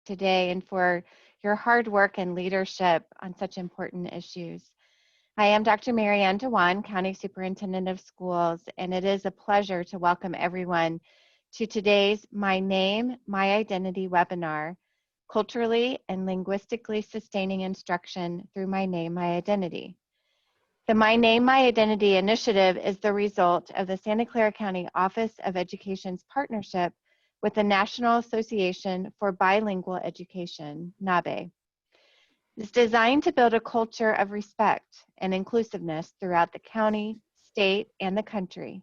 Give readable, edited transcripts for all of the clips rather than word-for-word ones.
today and for your hard work and leadership on such important issues. I am Dr. Mary Ann Dewan, County Superintendent of Schools, and it is a pleasure to welcome everyone to today's My Name, My Identity webinar, Culturally and Linguistically Sustaining Instruction Through My Name, My Identity. The My Name, My Identity initiative is the result of the Santa Clara County Office of Education's partnership with the National Association for Bilingual Education, NABE. It's designed to build a culture of respect and inclusiveness throughout the county, state, and the country.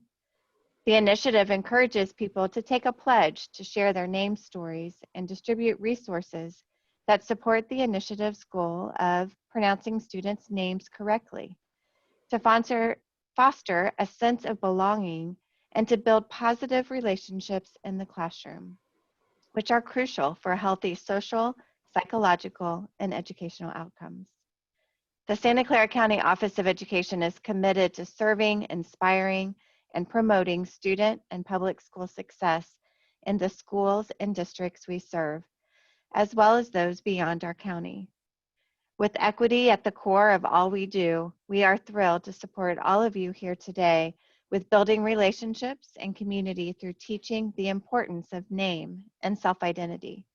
The initiative encourages people to take a pledge to share their name stories and distribute resources that support the initiative's goal of pronouncing students' names correctly, to foster a sense of belonging, and to build positive relationships in the classroom, which are crucial for healthy social, psychological, and educational outcomes. The Santa Clara County Office of Education is committed to serving, inspiring, and promoting student and public school success in the schools and districts we serve, as well as those beyond our county. With equity at the core of all we do, we are thrilled to support all of you here today with building relationships and community through teaching the importance of name and self-identity,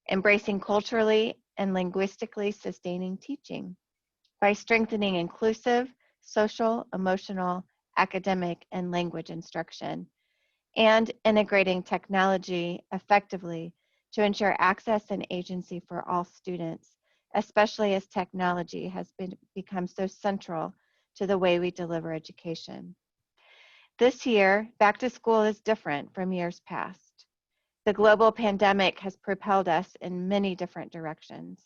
embracing culturally and linguistically sustaining teaching by strengthening inclusive, social, emotional, academic, and language instruction, and integrating technology effectively to ensure access and agency for all students, especially as technology has become so central to the way we deliver education. This year, back to school is different from years past. The global pandemic has propelled us in many different directions.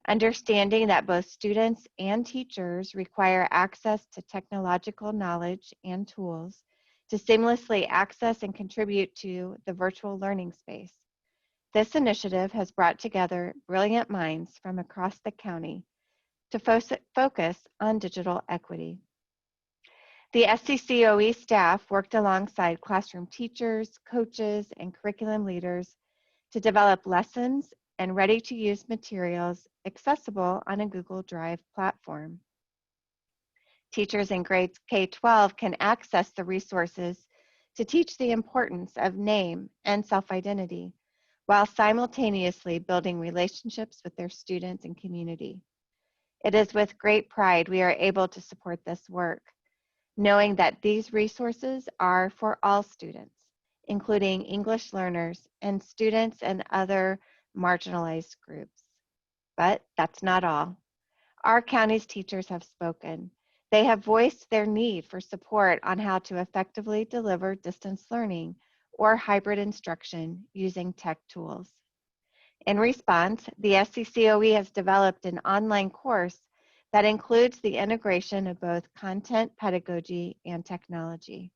Understanding that both students and teachers require access to technological knowledge and tools to seamlessly access and contribute to the virtual learning space. This initiative has brought together brilliant minds from across the county to focus on digital equity. The SCCOE staff worked alongside classroom teachers, coaches, and curriculum leaders to develop lessons and ready-to-use materials accessible on a Google Drive platform. Teachers in grades K-12 can access the resources to teach the importance of name and self-identity, while simultaneously building relationships with their students and community. It is with great pride we are able to support this work, knowing that these resources are for all students, including English learners and students in other marginalized groups. But that's not all. Our county's teachers have spoken. They have voiced their need for support on how to effectively deliver distance learning or hybrid instruction using tech tools. In response, the SCCOE has developed an online course that includes the integration of both content, pedagogy, and technology.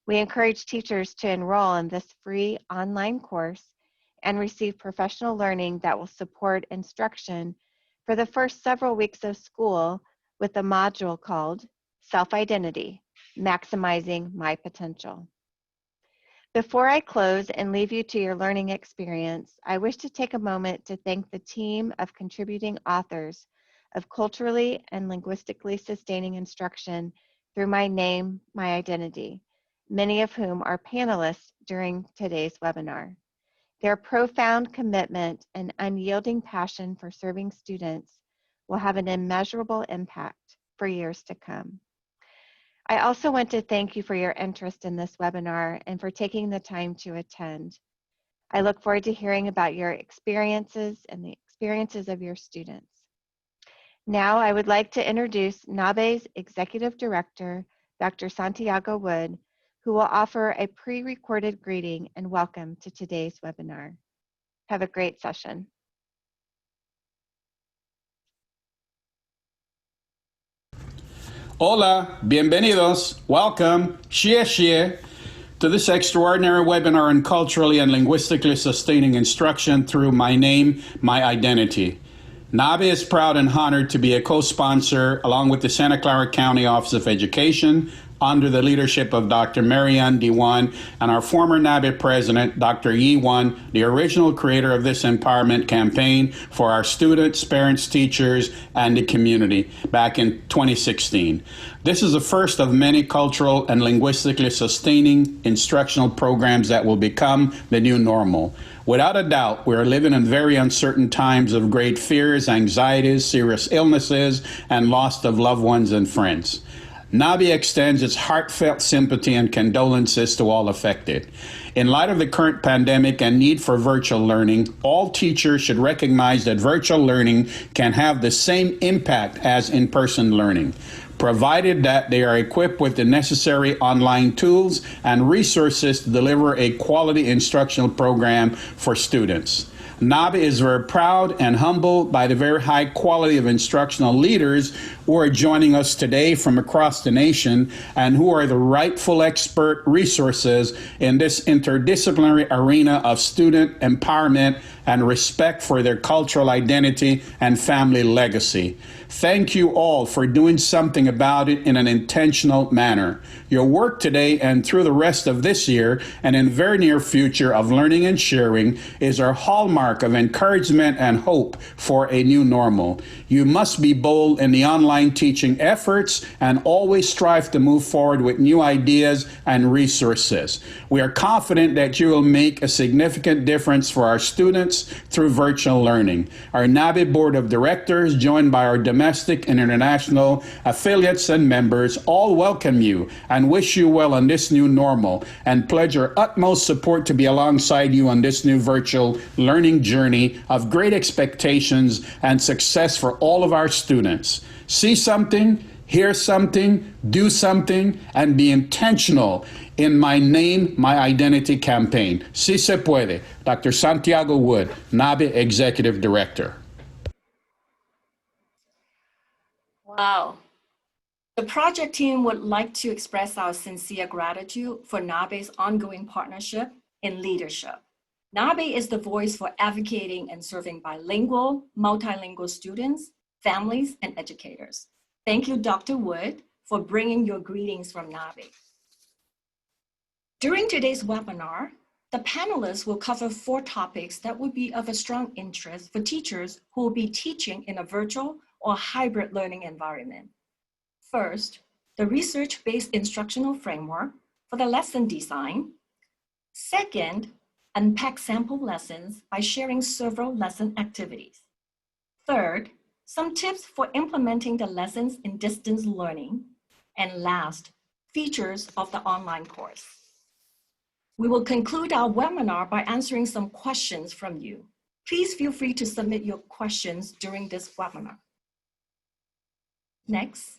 We encourage teachers to enroll in this free online course and receive professional learning that will support instruction for the first several weeks of school with a module called Self-Identity, Maximizing My Potential. Before I close and leave you to your learning experience, I wish to take a moment to thank the team of contributing authors of Culturally and Linguistically Sustaining Instruction Through My Name, My Identity, many of whom are panelists during today's webinar. Their profound commitment and unyielding passion for serving students will have an immeasurable impact for years to come. I also want to thank you for your interest in this webinar and for taking the time to attend. I look forward to hearing about your experiences and the experiences of your students. Now I would like to introduce NABE's Executive Director, Dr. Santiago Wood, who will offer a pre-recorded greeting and welcome to today's webinar. Have a great session. Hola, bienvenidos, welcome, xie to this extraordinary webinar on culturally and linguistically sustaining instruction through My Name, My Identity. NABE is proud and honored to be a co-sponsor along with the Santa Clara County Office of Education, under the leadership of Dr. Marianne Dewan and our former NABE president, Dr. Yi Wan, the original creator of this empowerment campaign for our students, parents, teachers, and the community back in 2016. This is the first of many cultural and linguistically sustaining instructional programs that will become the new normal. Without a doubt, we are living in very uncertain times of great fears, anxieties, serious illnesses, and loss of loved ones and friends. NABE extends its heartfelt sympathy and condolences to all affected. In light of the current pandemic and need for virtual learning, all teachers should recognize that virtual learning can have the same impact as in-person learning, provided that they are equipped with the necessary online tools and resources to deliver a quality instructional program for students. NABE is very proud and humbled by the very high quality of instructional leaders who are joining us today from across the nation and who are the rightful expert resources in this interdisciplinary arena of student empowerment and respect for their cultural identity and family legacy. Thank you all for doing something about it in an intentional manner. Your work today and through the rest of this year and in the very near future of learning and sharing is our hallmark of encouragement and hope for a new normal. You must be bold in the online teaching efforts and always strive to move forward with new ideas and resources. We are confident that you will make a significant difference for our students through virtual learning. Our NABE Board of Directors, joined by our domestic and international affiliates and members, all welcome you and wish you well on this new normal and pledge our utmost support to be alongside you on this new virtual learning journey of great expectations and success for all of our students. See something, hear something, do something, and be intentional in my name, my identity campaign. Si se puede. Dr. Santiago Wood, NABE Executive Director. Wow. The project team would like to express our sincere gratitude for NABE's ongoing partnership in leadership. NABE is the voice for advocating and serving bilingual, multilingual students, families, and educators. Thank you, Dr. Wood, for bringing your greetings from NABE. During today's webinar, the panelists will cover 4 topics that would be of a strong interest for teachers who will be teaching in a virtual or hybrid learning environment. First, the research-based instructional framework for the lesson design. Second, unpack sample lessons by sharing several lesson activities. Third, some tips for implementing the lessons in distance learning. And last, features of the online course. We will conclude our webinar by answering some questions from you. Please feel free to submit your questions during this webinar. Next.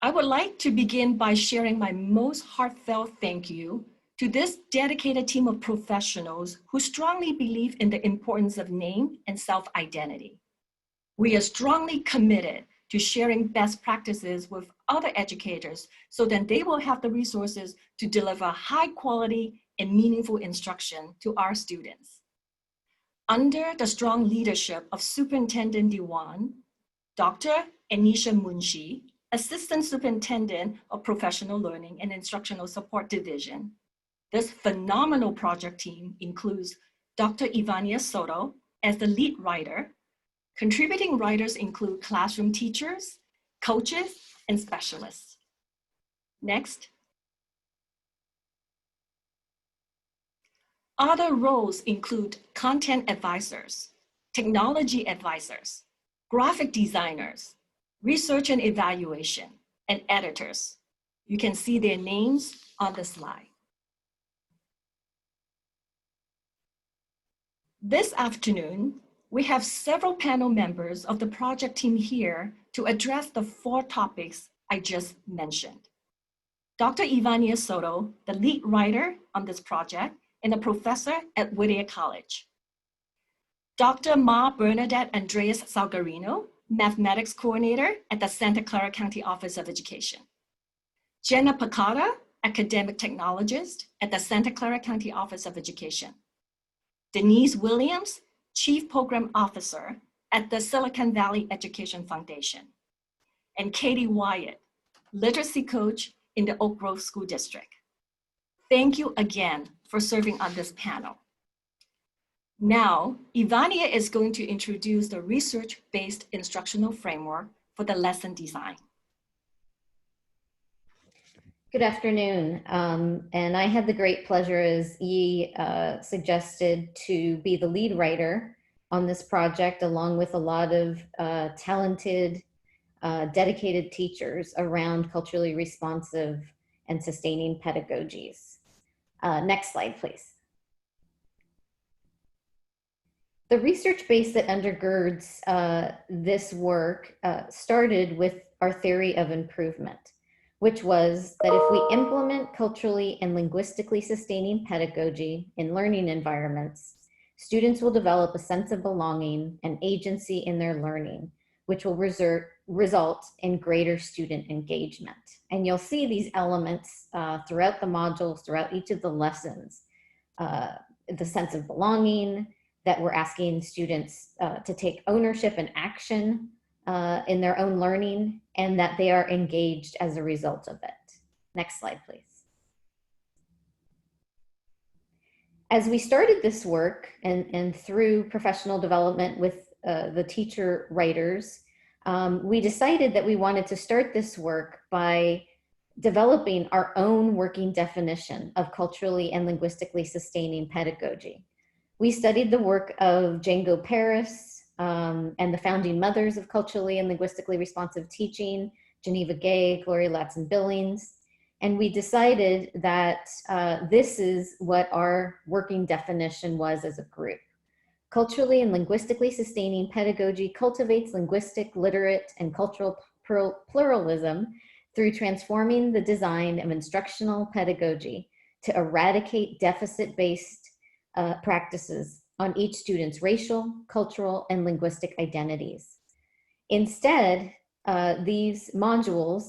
I would like to begin by sharing my most heartfelt thank you to this dedicated team of professionals who strongly believe in the importance of name and self-identity. We are strongly committed to sharing best practices with other educators so that they will have the resources to deliver high quality and meaningful instruction to our students. Under the strong leadership of Superintendent Dewan, Dr. Anisha Munshi, Assistant Superintendent of Professional Learning and Instructional Support Division, this phenomenal project team includes Dr. Ivania Soto as the lead writer. Contributing writers include classroom teachers, coaches, and specialists. Next. Other roles include content advisors, technology advisors, graphic designers, research and evaluation, and editors. You can see their names on the slide. This afternoon, we have several panel members of the project team here to address the 4 topics I just mentioned. Dr. Ivania Soto, the lead writer on this project and a professor at Whittier College. Dr. Ma Bernadette Andreas Salgarino, mathematics coordinator at the Santa Clara County Office of Education. Jenna Picata, academic technologist at the Santa Clara County Office of Education. Denise Williams, Chief Program Officer at the Silicon Valley Education Foundation. And Katie Wyatt, literacy coach in the Oak Grove School District. Thank you again for serving on this panel. Now, Ivania is going to introduce the research-based instructional framework for the lesson design. Good afternoon, and I had the great pleasure, as Yi suggested, to be the lead writer on this project, along with a lot of talented, dedicated teachers around culturally responsive and sustaining pedagogies. Next slide, please. The research base that undergirds this work started with our theory of improvement, which was that if we implement culturally and linguistically sustaining pedagogy in learning environments, students will develop a sense of belonging and agency in their learning, which will result in greater student engagement. And you'll see these elements throughout the modules, throughout each of the lessons. The sense of belonging, that we're asking students to take ownership and action in their own learning, and that they are engaged as a result of it. Next slide, please. As we started this work and through professional development with the teacher writers, we decided that we wanted to start this work by developing our own working definition of culturally and linguistically sustaining pedagogy. We studied the work of Django Paris and the founding mothers of culturally and linguistically responsive teaching, Geneva Gay, Gloria Ladson-Billings, and we decided that this is what our working definition was as a group. Culturally and linguistically sustaining pedagogy cultivates linguistic, literate, and cultural pluralism through transforming the design of instructional pedagogy to eradicate deficit-based practices on each student's racial, cultural, and linguistic identities. Instead, these modules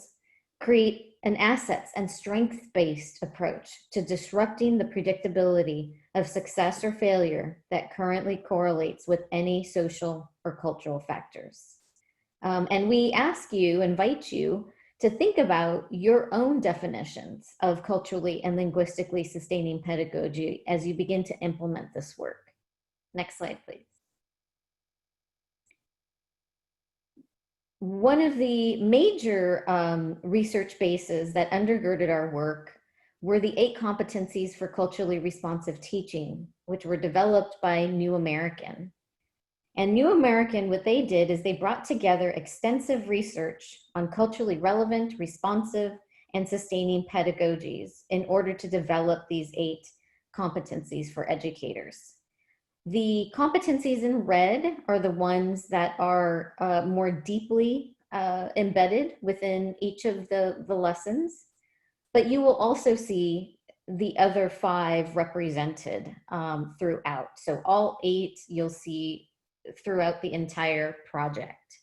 create an assets and strength-based approach to disrupting the predictability of success or failure that currently correlates with any social or cultural factors. And we invite you to think about your own definitions of culturally and linguistically sustaining pedagogy as you begin to implement this work. Next slide, please. One of the major research bases that undergirded our work were the 8 competencies for culturally responsive teaching, which were developed by New American. And New American, what they did is they brought together extensive research on culturally relevant, responsive, and sustaining pedagogies in order to develop these 8 competencies for educators. The competencies in red are the ones that are more deeply embedded within each of the lessons, but you will also see the other 5 represented throughout. So all 8 you'll see throughout the entire project.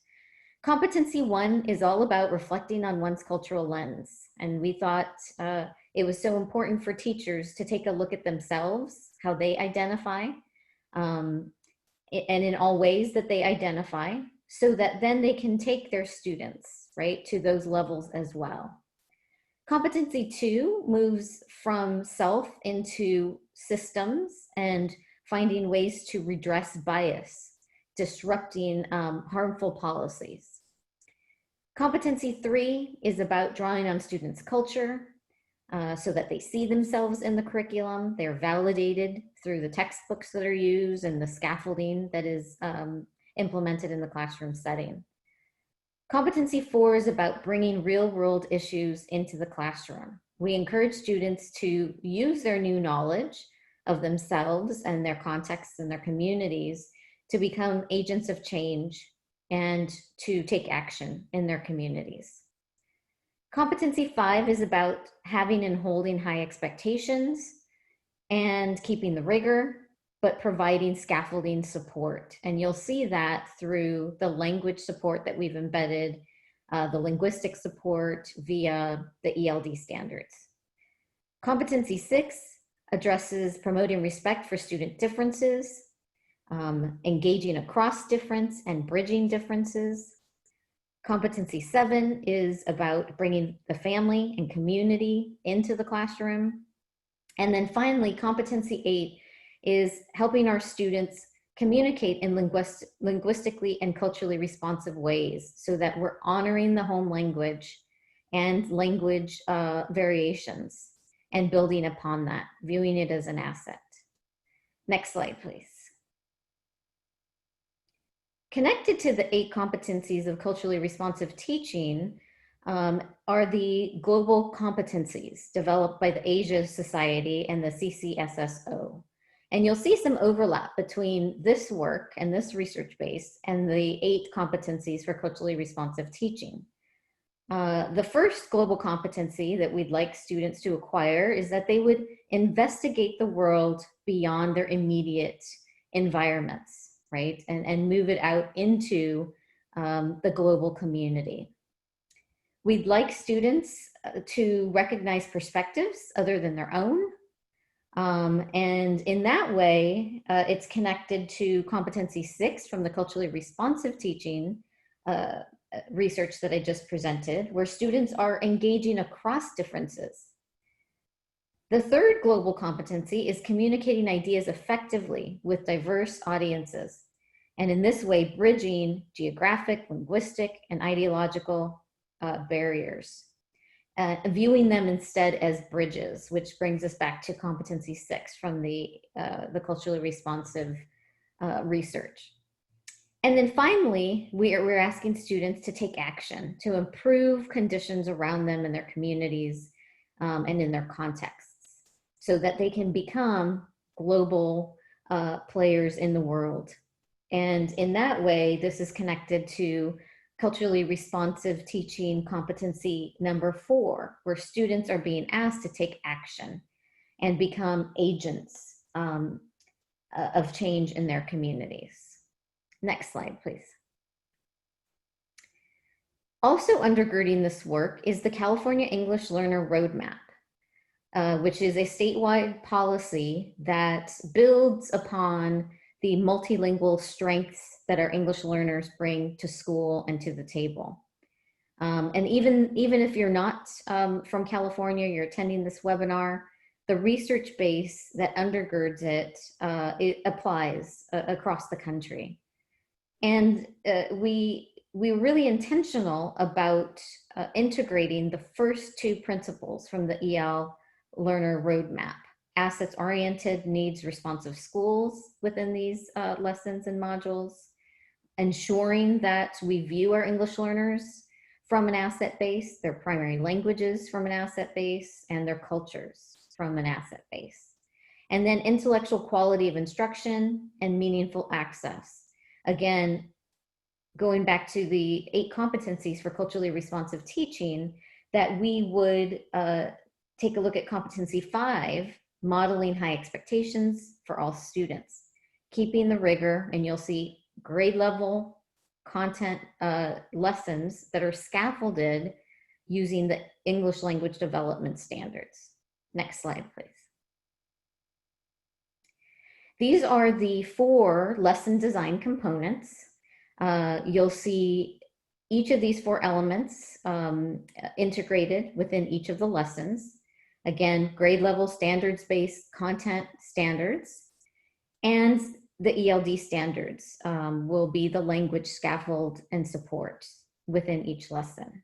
Competency 1 is all about reflecting on one's cultural lens. And we thought it was so important for teachers to take a look at themselves, how they identify, and in all ways that they identify, so that then they can take their students, right, to those levels as well. Competency 2 moves from self into systems and finding ways to redress bias, disrupting harmful policies. Competency 3 is about drawing on students' culture so that they see themselves in the curriculum. They're validated through the textbooks that are used and the scaffolding that is implemented in the classroom setting. Competency 4 is about bringing real-world issues into the classroom. We encourage students to use their new knowledge of themselves and their contexts and their communities to become agents of change and to take action in their communities. Competency 5 is about having and holding high expectations and keeping the rigor, but providing scaffolding support. And you'll see that through the language support that we've embedded, the linguistic support via the ELD standards. Competency 6 addresses promoting respect for student differences, engaging across difference and bridging differences. Competency 7 is about bringing the family and community into the classroom. And then finally, competency 8 is helping our students communicate in linguistically and culturally responsive ways so that we're honoring the home language and language variations and building upon that, viewing it as an asset. Next slide, please. Connected to the 8 competencies of culturally responsive teaching are the global competencies developed by the Asia Society and the CCSSO. And you'll see some overlap between this work and this research base and the 8 competencies for culturally responsive teaching. The first global competency that we'd like students to acquire is that they would investigate the world beyond their immediate environments, right? And move it out into the global community. We'd like students to recognize perspectives other than their own. And in that way, it's connected to competency 6 from the culturally responsive teaching research that I just presented, where students are engaging across differences. The third global competency is communicating ideas effectively with diverse audiences, and in this way, bridging geographic, linguistic, and ideological barriers, viewing them instead as bridges, which brings us back to competency 6 from the culturally responsive research. And then finally, we're asking students to take action to improve conditions around them in their communities and in their contexts so that they can become global players in the world. And in that way, this is connected to culturally responsive teaching competency number 4, where students are being asked to take action and become agents of change in their communities. Next slide, please. Also undergirding this work is the California English Learner Roadmap, which is a statewide policy that builds upon the multilingual strengths that our English learners bring to school and to the table. And even if you're not from California, you're attending this webinar, the research base that undergirds it, it applies across the country. And we're really intentional about integrating the first 2 principles from the EL Learner Roadmap: assets-oriented, needs-responsive schools within these lessons and modules, ensuring that we view our English learners from an asset base, their primary languages from an asset base, and their cultures from an asset base. And then intellectual quality of instruction and meaningful access. Again, going back to the 8 competencies for culturally responsive teaching, that we would take a look at competency 5, modeling high expectations for all students, keeping the rigor, and you'll see grade level content lessons that are scaffolded using the English language development standards. Next slide, please. These are the 4 lesson design components. You'll see each of these 4 elements integrated within each of the lessons. Again, grade level standards-based content standards, and the ELD standards will be the language scaffold and support within each lesson.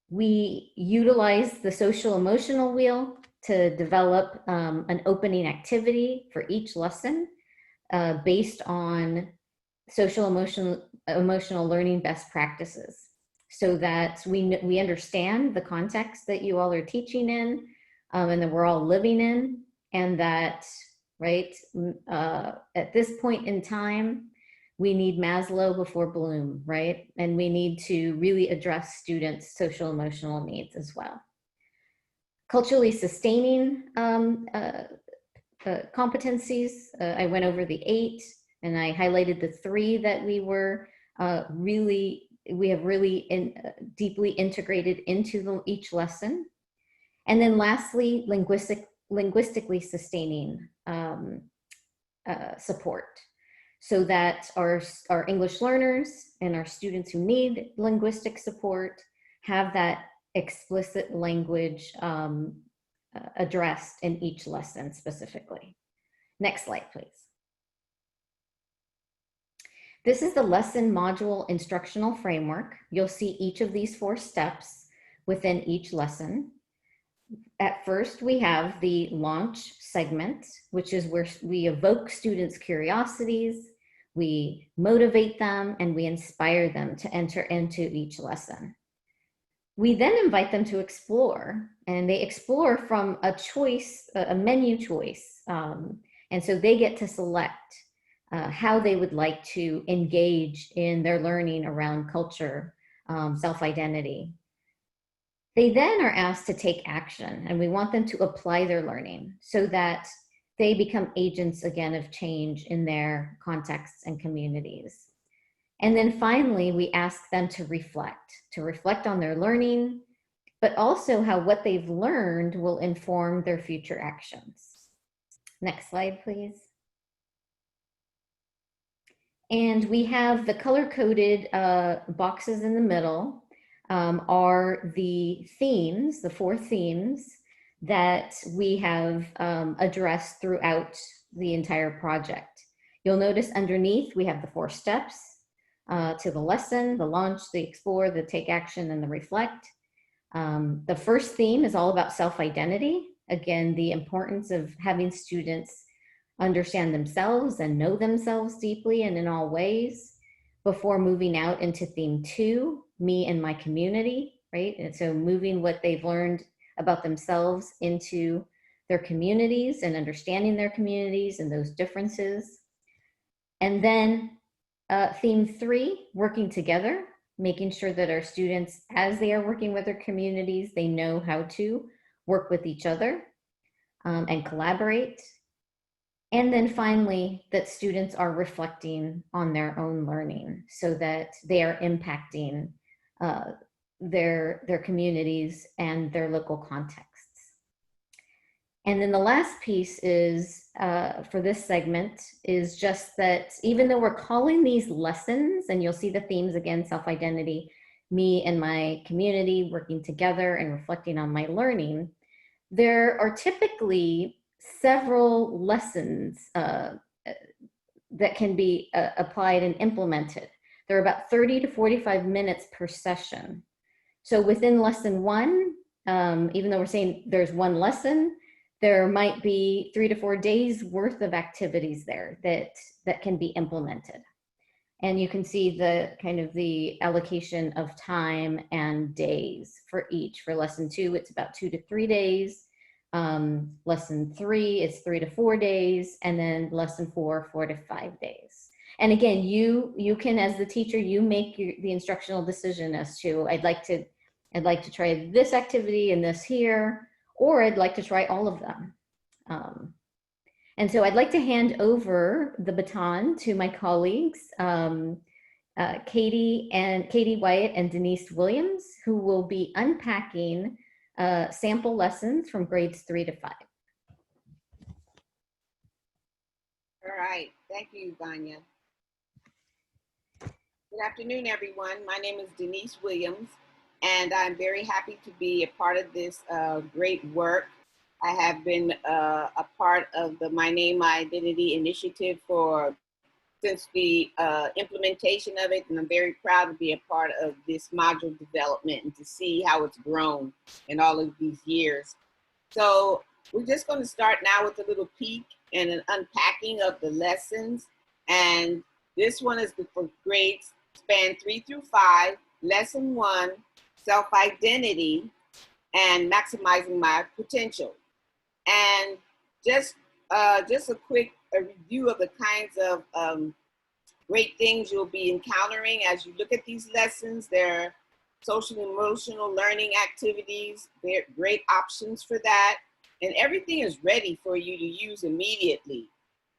We utilize the social emotional wheel to develop an opening activity for each lesson based on social emotional learning best practices, so that we understand the context that you all are teaching in and that we're all living in, and that, right, at this point in time, we need Maslow before Bloom, right? And we need to really address students' social emotional needs as well. Culturally sustaining competencies, I went over the 8, and I highlighted the 3 that we have really deeply integrated into each lesson. And then lastly, linguistically sustaining support. so that our English learners and our students who need linguistic support have that explicit language addressed in each lesson specifically. Next slide, please. This is the lesson module instructional framework. You'll see each of these 4 steps within each lesson. At first, we have the launch segment, which is where we evoke students' curiosities, we motivate them, and we inspire them to enter into each lesson. We then invite them to explore, and they explore from a choice, a menu choice. And so they get to select how they would like to engage in their learning around culture, self-identity. They then are asked to take action, and we want them to apply their learning so that they become agents again of change in their contexts and communities. And then finally, we ask them to reflect on their learning, but also how what they've learned will inform their future actions. Next slide, please. And we have the color-coded boxes in the middle are the themes, the 4 themes that we have addressed throughout the entire project. You'll notice underneath we have the 4 steps to the lesson, the launch, the explore, the take action, and the reflect. The first theme is all about self-identity. Again, the importance of having students understand themselves and know themselves deeply and in all ways before moving out into theme 2, me and my community, right? And so moving what they've learned about themselves into their communities and understanding their communities and those differences. And then theme 3, working together, making sure that our students, as they are working with their communities, they know how to work with each other and collaborate. And then finally, that students are reflecting on their own learning so that they are impacting their communities and their local contexts. And then the last piece is, for this segment, is just that even though we're calling these lessons, and you'll see the themes again, self-identity, me and my community working together and reflecting on my learning, there are typically several lessons that can be applied and implemented. There are about 30 to 45 minutes per session. So within lesson 1, even though we're saying there's 1 lesson, there might be 3 to 4 days worth of activities there that can be implemented. And you can see the kind of the allocation of time and days for each. For lesson 2, it's about 2 to 3 days. Lesson 3 is 3 to 4 days, and then lesson 4, 4 to 5 days. And again, you can, as the teacher, you make the instructional decision as to, I'd like to try this activity and this here, or I'd like to try all of them. And so I'd like to hand over the baton to my colleagues, Katie Wyatt and Denise Williams, who will be unpacking sample lessons from grades 3 to 5. All right, thank you, Vanya. Good afternoon, everyone. My name is Denise Williams, and I'm very happy to be a part of this great work. I have been a part of the My Name, My Identity initiative since the implementation of it, and I'm very proud to be a part of this module development and to see how it's grown in all of these years. So we're just going to start now with a little peek and an unpacking of the lessons. And this one is for grades span 3 through 5, lesson 1, self-identity and maximizing my potential. And just a quick review of the kinds of great things you'll be encountering as you look at these lessons. There are social and emotional learning activities. They're great options for that. And everything is ready for you to use immediately.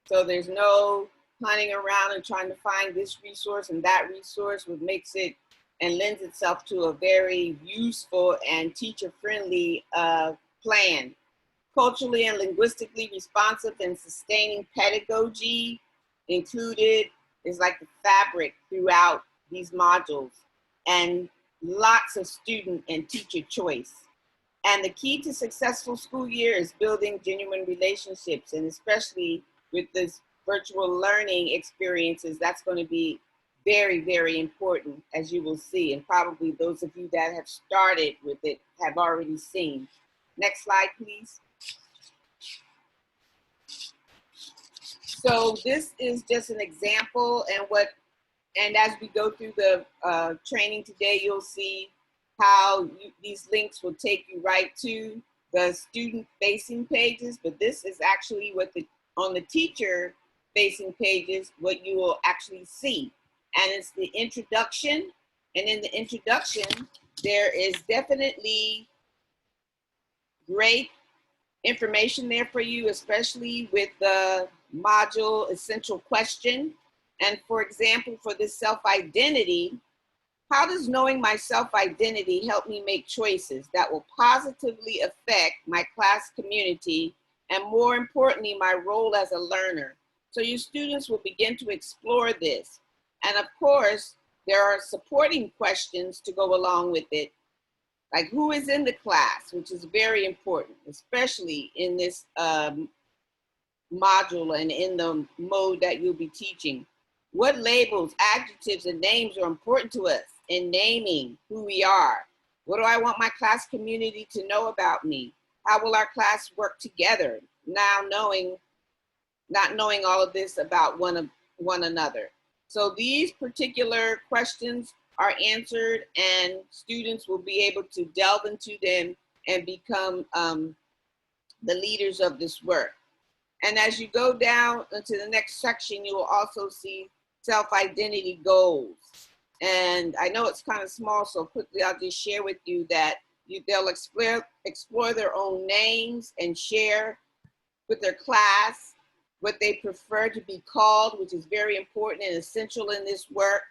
So there's no hunting around and trying to find this resource and that resource, which makes it and lends itself to a very useful and teacher-friendly plan. Culturally and linguistically responsive and sustaining pedagogy. included is like the fabric throughout these modules, and lots of student and teacher choice. And the key to successful school year is building genuine relationships, and especially with this virtual learning experiences, that's going to be very, very important, as you will see, and probably those of you that have started with it have already seen. Next slide, please. So this is just an example, and as we go through the training today, you'll see how these links will take you right to the student-facing pages, but this is actually what on the teacher-facing pages, what you will actually see. And it's the introduction, and in the introduction, there is definitely great information there for you, especially with the module essential question. And for example, for this self-identity, how does knowing my self-identity help me make choices that will positively affect my class community and, more importantly, my role as a learner? So your students will begin to explore this. And of course, there are supporting questions to go along with it, like who is in the class, which is very important, especially in this module and in the mode that you'll be teaching. What labels, adjectives, and names are important to us in naming who we are? What do I want my class community to know about me? How will our class work together? Now not knowing all of this about one another. So these particular questions are answered, and students will be able to delve into them and become the leaders of this work. And as you go down into the next section, you will also see self-identity goals. And I know it's kind of small, so quickly I'll just share with you that they'll explore their own names and share with their class what they prefer to be called, which is very important and essential in this work.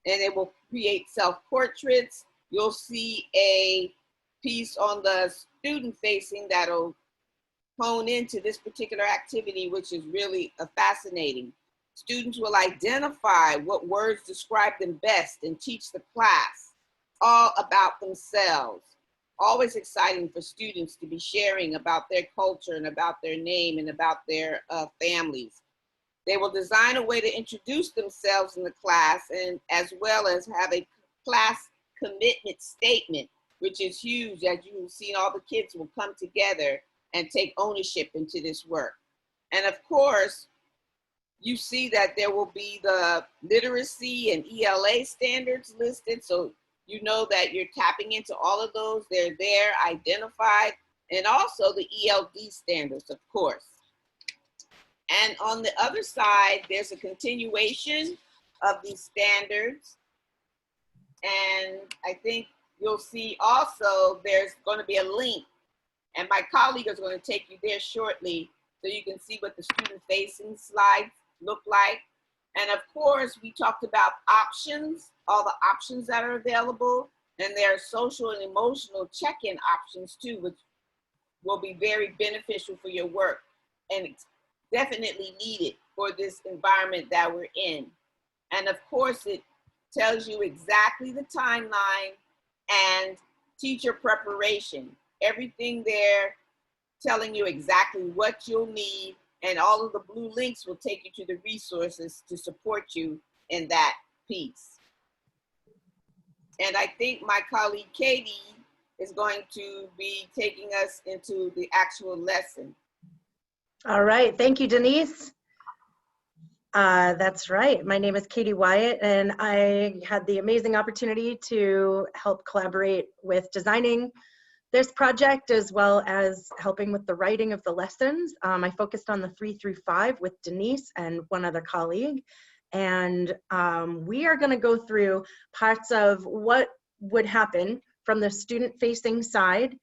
And it will create self-portraits. You'll see a piece on the student-facing that'll hone into this particular activity, which is really fascinating. Students will identify what words describe them best and teach the class all about themselves. Always exciting for students to be sharing about their culture and about their name and about their families. They will design a way to introduce themselves in the class, and as well as have a class commitment statement, which is huge. As you've seen, all the kids will come together and take ownership into this work. And of course, you see that there will be the literacy and ELA standards listed. So you know that you're tapping into all of those. They're there, identified, and also the ELD standards, of course. And on the other side, there's a continuation of these standards. And I think you'll see also there's going to be a link, and my colleague is going to take you there shortly so you can see what the student-facing slides look like. And of course, we talked about options, all the options that are available, and there are social and emotional check-in options too, which will be very beneficial for your work, and it's definitely needed for this environment that we're in. And of course, it tells you exactly the timeline and teacher preparation. Everything there telling you exactly what you'll need, and all of the blue links will take you to the resources to support you in that piece. And I think my colleague Katie is going to be taking us into the actual lesson. All right, thank you, Denise. That's right, my name is Katie Wyatt, and I had the amazing opportunity to help collaborate with designing this project, as well as helping with the writing of the lessons. I focused on the 3 through 5 with Denise and one other colleague. And we are gonna go through parts of what would happen from the student-facing side.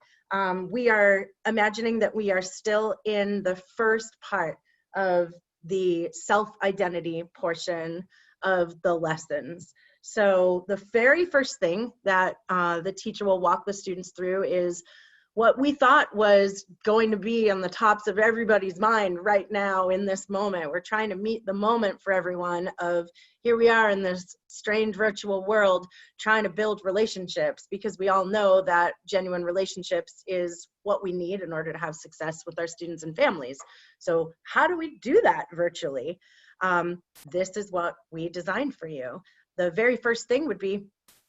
We are imagining that we are still in the first part of the self-identity portion of the lessons. So the very first thing that the teacher will walk the students through is what we thought was going to be on the tops of everybody's mind right now in this moment. We're trying to meet the moment for everyone of here we are in this strange virtual world trying to build relationships, because we all know that genuine relationships is what we need in order to have success with our students and families. So how do we do that virtually? This is what we designed for you. The very first thing would be,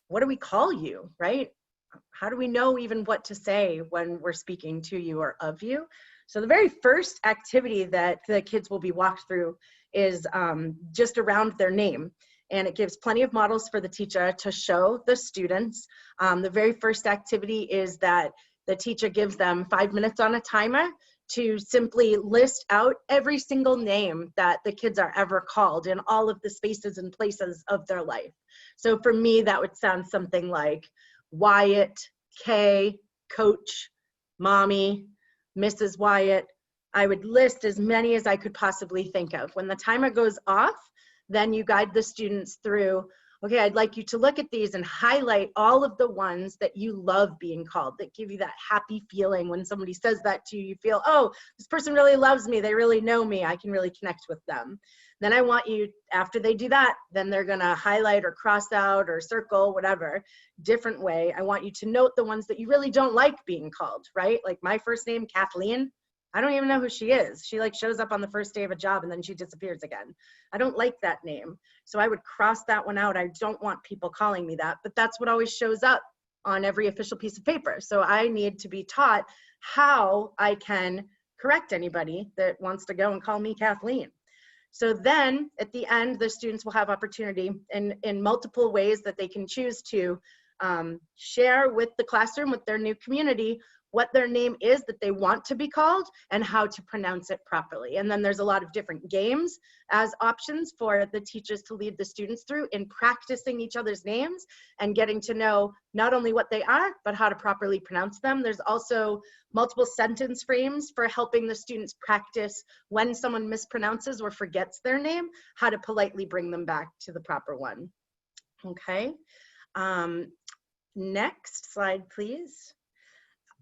what do we call you, right? How do we know even what to say when we're speaking to you or of you? So the very first activity that the kids will be walked through is just around their name. And it gives plenty of models for the teacher to show the students. The very first activity is that the teacher gives them 5 minutes on a timer to simply list out every single name that the kids are ever called in all of the spaces and places of their life. So for me, that would sound something like Wyatt, Kay, Coach, Mommy, Mrs. Wyatt. I would list as many as I could possibly think of. When the timer goes off, then you guide the students through, okay, I'd like you to look at these and highlight all of the ones that you love being called, that give you that happy feeling when somebody says that to you. You feel, oh, this person really loves me. They really know me. I can really connect with them. Then I want you, after they do that, then they're gonna highlight or cross out or circle, whatever, different way. I want you to note the ones that you really don't like being called, right? Like my first name, Kathleen. I don't even know who she is. She like shows up on the first day of a job and then she disappears again. I don't like that name. So I would cross that one out. I don't want people calling me that, but that's what always shows up on every official piece of paper. So I need to be taught how I can correct anybody that wants to go and call me Kathleen. So then at the end, the students will have opportunity in multiple ways that they can choose to share with the classroom, with their new community, what their name is that they want to be called and how to pronounce it properly. And then there's a lot of different games as options for the teachers to lead the students through in practicing each other's names and getting to know not only what they are, but how to properly pronounce them. There's also multiple sentence frames for helping the students practice when someone mispronounces or forgets their name, how to politely bring them back to the proper one. Okay. Next slide, please.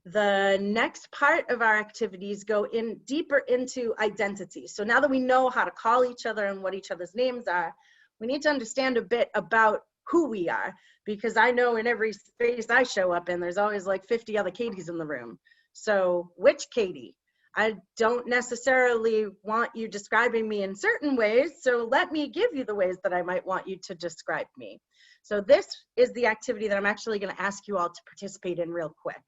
The next part of our activities go in deeper into identity. So now that we know how to call each other and what each other's names are, we need to understand a bit about who we are, because I know in every space I show up in, there's always like 50 other Katies in the room. So which Katie? I don't necessarily want you describing me in certain ways, so let me give you the ways that I might want you to describe me. So this is the activity that I'm actually going to ask you all to participate in real quick.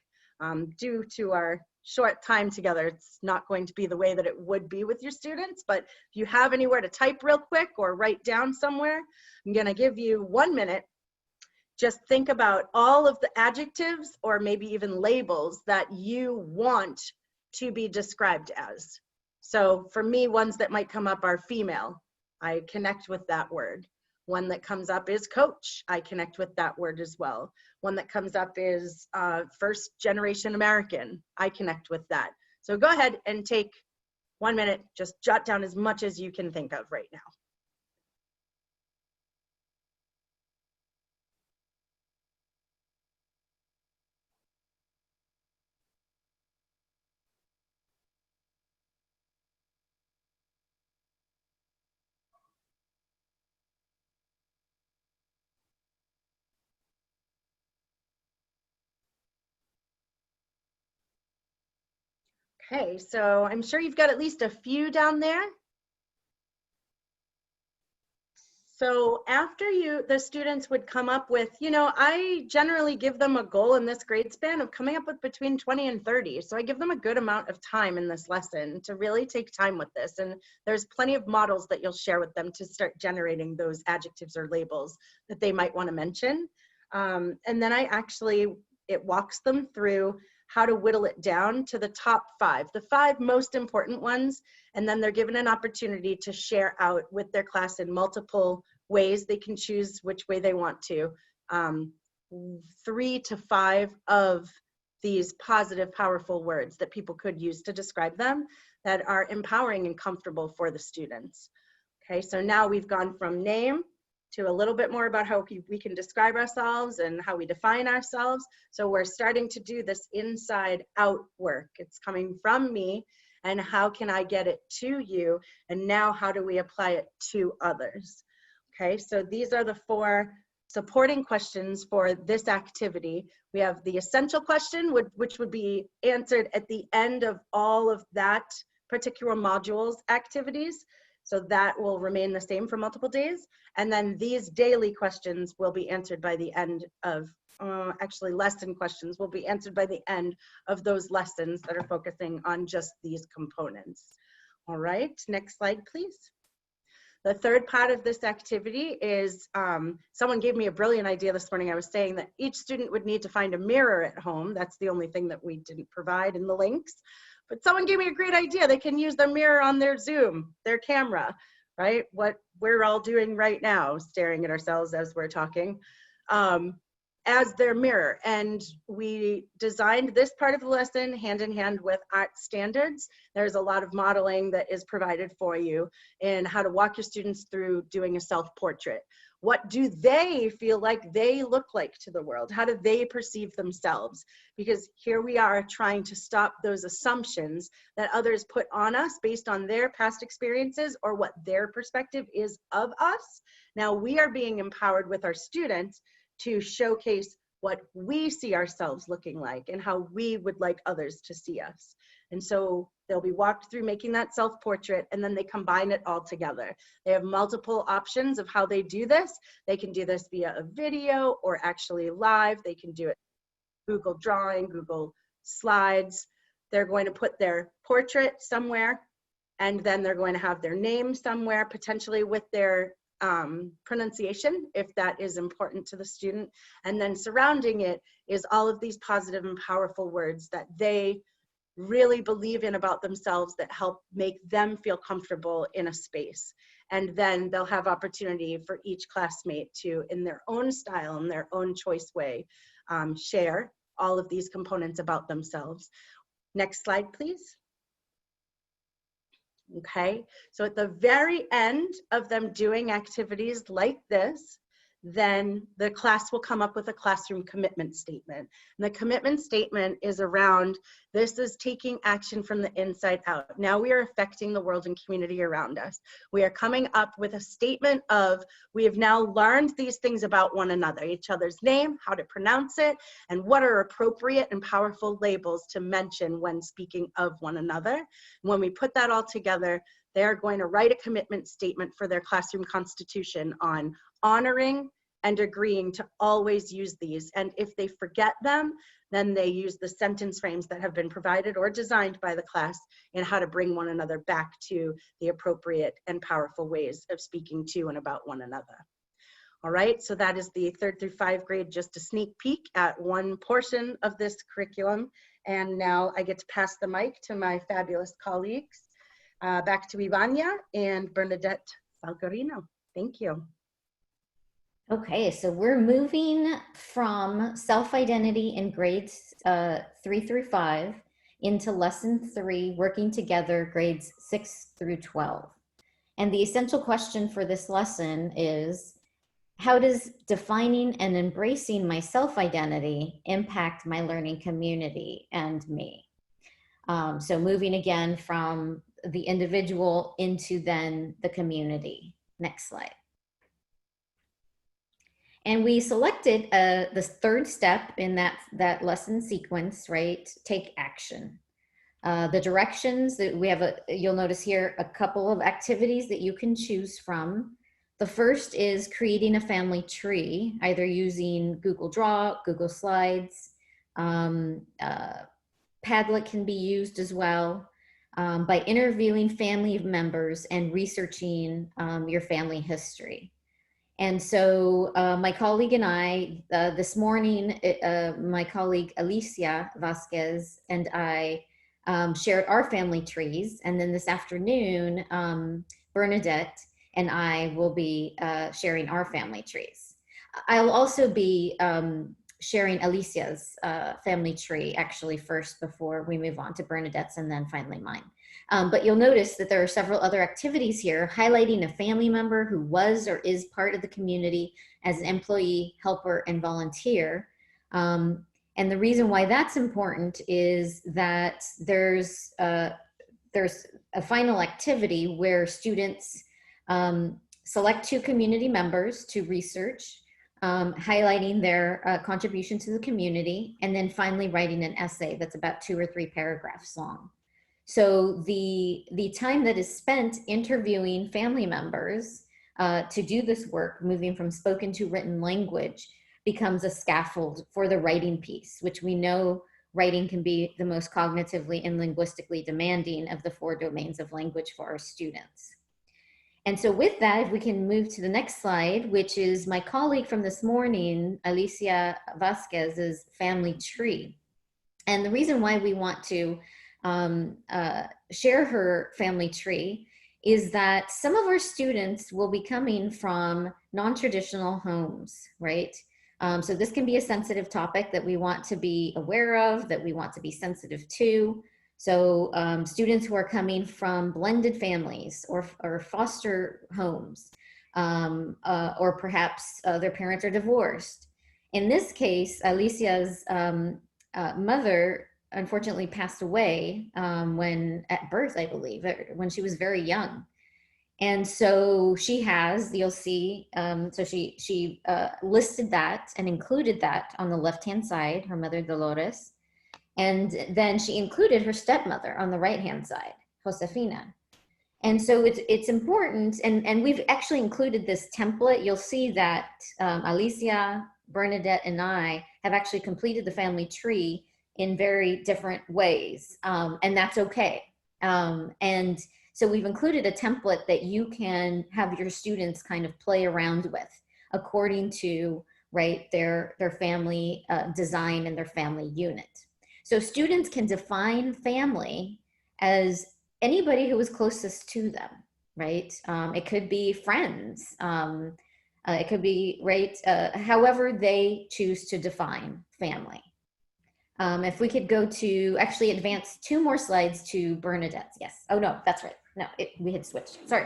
Due to our short time together, it's not going to be the way that it would be with your students, but if you have anywhere to type real quick or write down somewhere, I'm going to give you 1 minute. Just think about all of the adjectives or maybe even labels that you want to be described as. So for me, ones that might come up are female. I connect with that word. One that comes up is coach. I connect with that word as well. One that comes up is first generation American. I connect with that. So go ahead and take 1 minute, just jot down as much as you can think of right now. Okay, so I'm sure you've got at least a few down there. So after the students would come up with, I generally give them a goal in this grade span of coming up with between 20 and 30. So I give them a good amount of time in this lesson to really take time with this. And there's plenty of models that you'll share with them to start generating those adjectives or labels that they might want to mention. And then it walks them through how to whittle it down to the top 5, the 5 most important ones. And then they're given an opportunity to share out with their class in multiple ways. They can choose which way they want to. 3 to 5 of these positive, powerful words that people could use to describe them that are empowering and comfortable for the students. Okay, so now we've gone from name to a little bit more about how we can describe ourselves and how we define ourselves. So we're starting to do this inside out work. It's coming from me, and how can I get it to you? And now how do we apply it to others? Okay, so these are the 4 supporting questions for this activity. We have the essential question, which would be answered at the end of all of that particular module's activities. So that will remain the same for multiple days. And then these daily questions will be answered by the end of, actually lesson questions will be answered by the end of those lessons that are focusing on just these components. All right, next slide, please. The third part of this activity is, someone gave me a brilliant idea this morning. I was saying that each student would need to find a mirror at home. That's the only thing that we didn't provide in the links. But someone gave me a great idea. They can use their mirror on their Zoom, their camera, right? What we're all doing right now, staring at ourselves as we're talking, as their mirror. And we designed this part of the lesson hand in hand with art standards. There's a lot of modeling that is provided for you in how to walk your students through doing a self-portrait. What do they feel like they look like to the world? How do they perceive themselves? Because here we are trying to stop those assumptions that others put on us based on their past experiences or what their perspective is of us. Now we are being empowered with our students to showcase what we see ourselves looking like and how we would like others to see us. And so they'll be walked through making that self-portrait, and then they combine it all together. They have multiple options of how they do this. They can do this via a video or actually live. They can do it Google Drawing, Google Slides. They're going to put their portrait somewhere, and then they're going to have their name somewhere, potentially with their pronunciation, if that is important to the student. And then surrounding it is all of these positive and powerful words that they really believe in about themselves that help make them feel comfortable in a space. And then they'll have opportunity for each classmate to, in their own style, in their own choice way, share all of these components about themselves. Next slide, please. Okay, so at the very end of them doing activities like this, then the class will come up with a classroom commitment statement. And the commitment statement is around, this is taking action from the inside out. Now we are affecting the world and community around us. We are coming up with a statement of, we have now learned these things about one another, each other's name, how to pronounce it, and what are appropriate and powerful labels to mention when speaking of one another. When we put that all together, they're going to write a commitment statement for their classroom constitution on honoring and agreeing to always use these. And if they forget them, then they use the sentence frames that have been provided or designed by the class in how to bring one another back to the appropriate and powerful ways of speaking to and about one another. All right, so that is the 3rd through 5th grade, just a sneak peek at one portion of this curriculum. And now I get to pass the mic to my fabulous colleagues. Back to Ivania and Bernadette Falcarino. Thank you. Okay, so we're moving from self-identity in grades 3 through 5 into lesson 3, working together, grades 6 through 12. And the essential question for this lesson is, how does defining and embracing my self-identity impact my learning community and me? So moving again from the individual into then the community. Next slide. And we selected the 3rd step in that lesson sequence, right? Take action. The directions that we have, you'll notice here a couple of activities that you can choose from. The first is creating a family tree, either using Google Draw, Google Slides. Padlet can be used as well, by interviewing family members and researching your family history. And so my colleague and I, this morning, my colleague Alicia Vasquez and I shared our family trees. And then this afternoon, Bernadette and I will be sharing our family trees. I'll also be sharing Alicia's family tree actually first before we move on to Bernadette's and then finally mine. But you'll notice that there are several other activities here highlighting a family member who was or is part of the community as an employee, helper, and volunteer. And the reason why that's important is that there's a final activity where students select 2 community members to research, highlighting their contribution to the community, and then finally writing an essay that's about 2 or 3 paragraphs long. So the time that is spent interviewing family members to do this work, moving from spoken to written language, becomes a scaffold for the writing piece, which we know writing can be the most cognitively and linguistically demanding of the 4 domains of language for our students. And so with that, if we can move to the next slide, which is my colleague from this morning, Alicia Vasquez's family tree. And the reason why we want to share her family tree is that some of our students will be coming from non-traditional homes, right? So this can be a sensitive topic that we want to be aware of, that we want to be sensitive to. So students who are coming from blended families or foster homes, or perhaps their parents are divorced. In this case, Alicia's mother unfortunately passed away when at birth, I believe, when she was very young. And so she has, you'll see, so she listed that and included that on the left-hand side, her mother Dolores. And then she included her stepmother on the right-hand side, Josefina. And so it's important, and we've actually included this template. You'll see that Alicia, Bernadette, and I have actually completed the family tree in very different ways, and that's okay. And so we've included a template that you can have your students kind of play around with according to, right, their family design and their family unit. So students can define family as anybody who is closest to them, right? It could be friends. It could be, right, however they choose to define family. If we could go to, actually advance 2 more slides to Bernadette's, yes. Oh no, that's right. No, we had switched, sorry,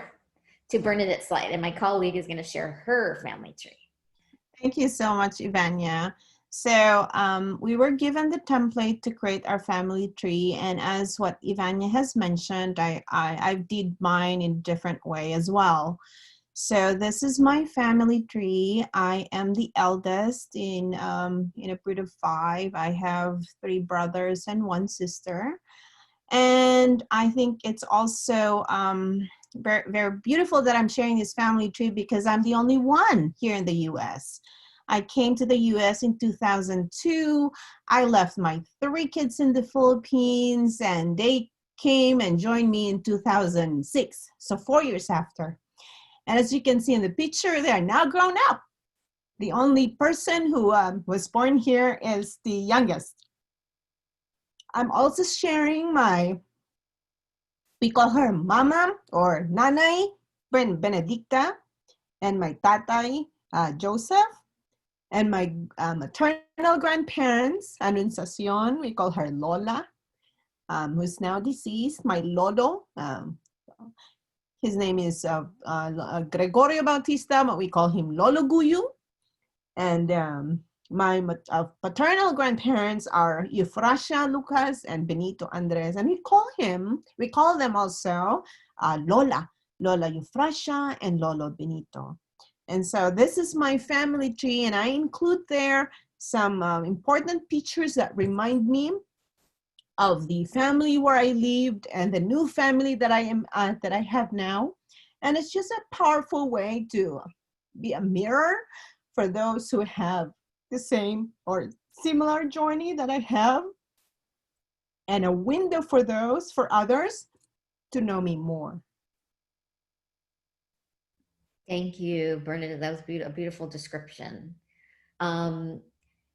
to Bernadette's slide, and my colleague is gonna share her family tree. Thank you so much, Ivania. So we were given the template to create our family tree, and as what Ivania has mentioned, I did mine in a different way as well. So this is my family tree. I am the eldest in a brood of 5. I have 3 brothers and 1 sister. And I think it's also very, very beautiful that I'm sharing this family tree because I'm the only one here in the US. I came to the US in 2002. I left my 3 kids in the Philippines and they came and joined me in 2006, so 4 years after. And as you can see in the picture, they are now grown up. The only person who was born here is the youngest. I'm also sharing we call her Mama or Nanay Benedicta, and my Tatay Joseph, and my maternal grandparents, Anunciacion, we call her Lola, who's now deceased. My Lolo, his name is Gregorio Bautista, but we call him Lolo Guyu. And my paternal grandparents are Eufrasia Lucas and Benito Andres, and we call them also Lola Eufrasia and Lolo Benito. And so this is my family tree, and I include there some important pictures that remind me of the family where I lived and the new family that I have now. And it's just a powerful way to be a mirror for those who have the same or similar journey that I have, and a window for others to know me more. Thank you, Bernadette. That was a beautiful description.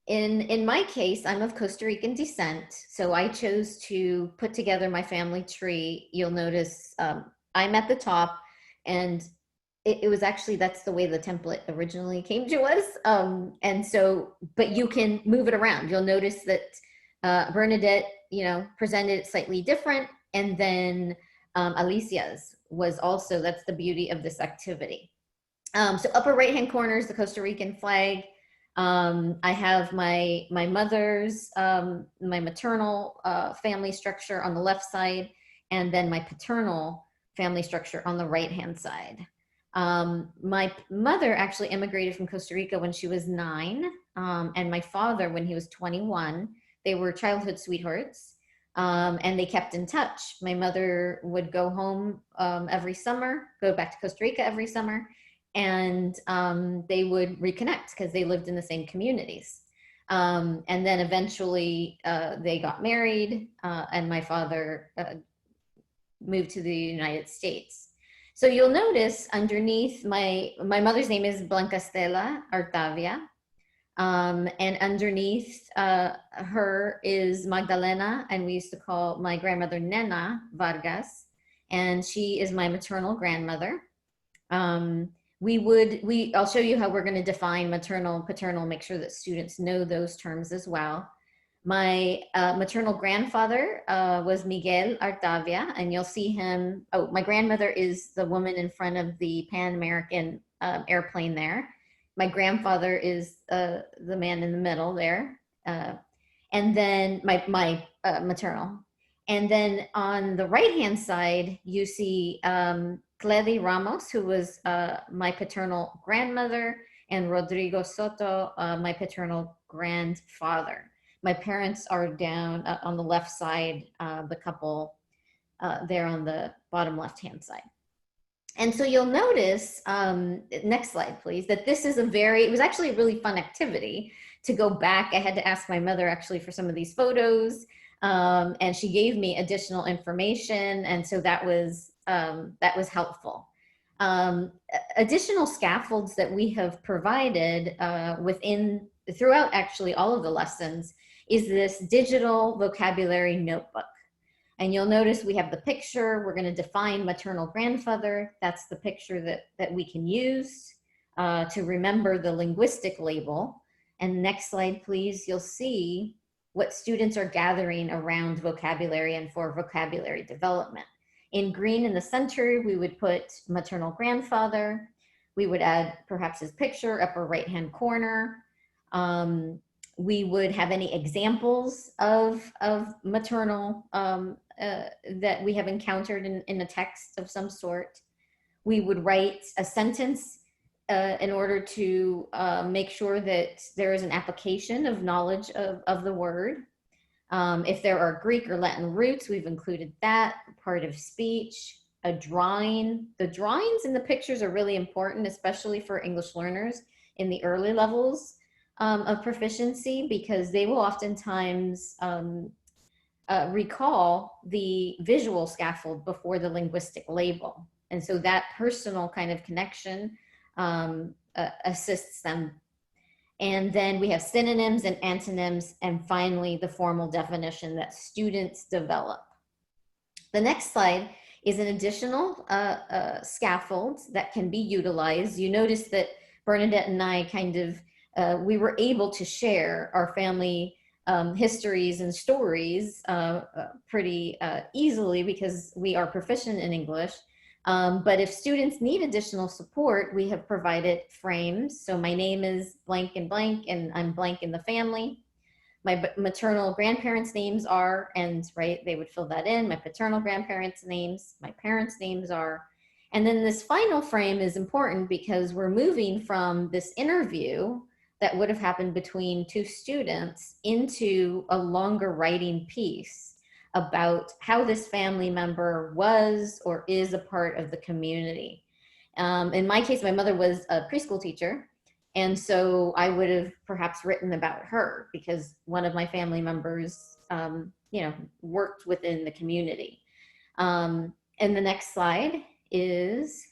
In my case, I'm of Costa Rican descent, so I chose to put together my family tree. You'll notice I'm at the top, and it was actually, that's the way the template originally came to us. And so, but you can move it around. You'll notice that Bernadette, presented it slightly different. And then Alicia's was also, that's the beauty of this activity. So upper right-hand corner is the Costa Rican flag. I have my mother's, my maternal family structure on the left side, and then my paternal family structure on the right-hand side. My mother actually immigrated from Costa Rica when she was 9, and my father when he was 21. They were childhood sweethearts, and they kept in touch. My mother would go home every summer, go back to Costa Rica every summer, and they would reconnect because they lived in the same communities. And then eventually they got married, and my father moved to the United States. So you'll notice underneath my mother's name is Blanca Stella Artavia, and underneath her is Magdalena, and we used to call my grandmother Nena Vargas, and she is my maternal grandmother. I'll show you how we're going to define maternal, paternal, make sure that students know those terms as well. My maternal grandfather was Miguel Artavia, and you'll see him. Oh, my grandmother is the woman in front of the Pan American airplane there. My grandfather is the man in the middle there. And then my maternal. And then on the right-hand side, you see Cledy Ramos, who was my paternal grandmother, and Rodrigo Soto, my paternal grandfather. My parents are down on the left side, the couple there on the bottom left-hand side. And so you'll notice, next slide, please, that this is it was actually a really fun activity to go back. I had to ask my mother actually for some of these photos, and she gave me additional information. And so that was helpful. Additional scaffolds that we have provided throughout actually all of the lessons is this digital vocabulary notebook. And you'll notice we have the picture. We're going to define maternal grandfather. That's the picture that we can use to remember the linguistic label. And next slide, please. You'll see what students are gathering around vocabulary and for vocabulary development. In green in the center, we would put maternal grandfather. We would add perhaps his picture, upper right-hand corner. We would have any examples of maternal that we have encountered in a text of some sort. We would write a sentence in order to make sure that there is an application of knowledge of the word. If there are Greek or Latin roots, we've included that, part of speech, a drawing. The drawings and the pictures are really important, especially for English learners in the early levels of proficiency, because they will oftentimes recall the visual scaffold before the linguistic label. And so that personal kind of connection assists them. And then we have synonyms and antonyms, and finally the formal definition that students develop. The next slide is an additional scaffold that can be utilized. You notice that Bernadette and I we were able to share our family histories and stories pretty easily because we are proficient in English. But if students need additional support, we have provided frames. So my name is blank, and I'm blank in the family. My maternal grandparents' names are, and right, they would fill that in. My paternal grandparents' names, my parents' names are. And then this final frame is important because we're moving from this interview that would have happened between two students into a longer writing piece about how this family member was or is a part of the community. In my case, my mother was a preschool teacher, and so I would have perhaps written about her because one of my family members, worked within the community. And the next slide is,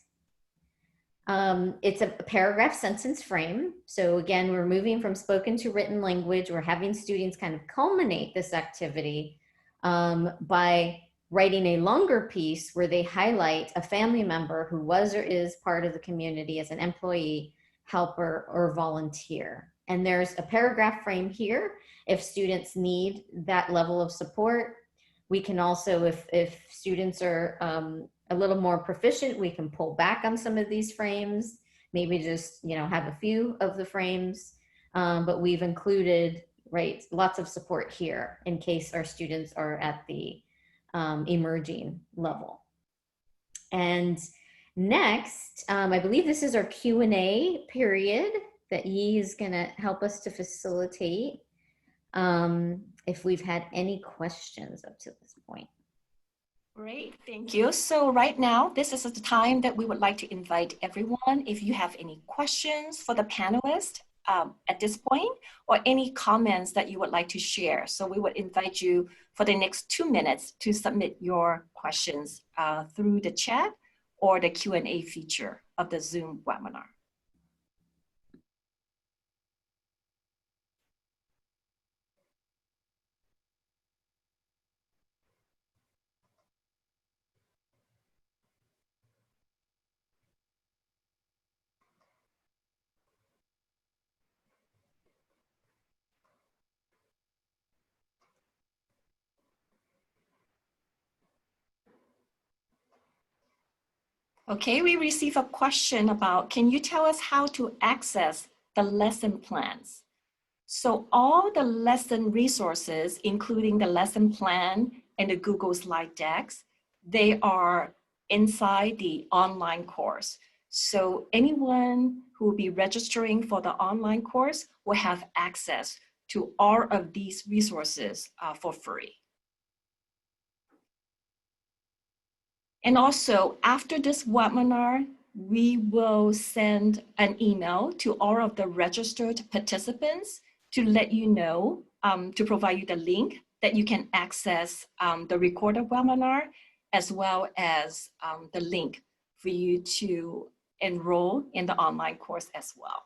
it's a paragraph sentence frame. So again, we're moving from spoken to written language. We're having students kind of culminate this activity by writing a longer piece where they highlight a family member who was or is part of the community as an employee, helper, or volunteer. And there's a paragraph frame here if students need that level of support. We can also, if students are a little more proficient, we can pull back on some of these frames, maybe just, have a few of the frames. But we've included, right, lots of support here in case our students are at the emerging level. And next, I believe this is our Q&A period that Yi is going to help us to facilitate if we've had any questions up to this point. Great, thank you. So right now, this is the time that we would like to invite everyone. If you have any questions for the panelists at this point, or any comments that you would like to share. So we would invite you for the next 2 minutes to submit your questions through the chat or the Q&A feature of the Zoom webinar. Okay, we receive a question about, can you tell us how to access the lesson plans? So all the lesson resources, including the lesson plan and the Google slide decks, they are inside the online course. So anyone who will be registering for the online course will have access to all of these resources for free. And also, after this webinar, we will send an email to all of the registered participants to let you know, to provide you the link that you can access the recorded webinar, as well as the link for you to enroll in the online course as well.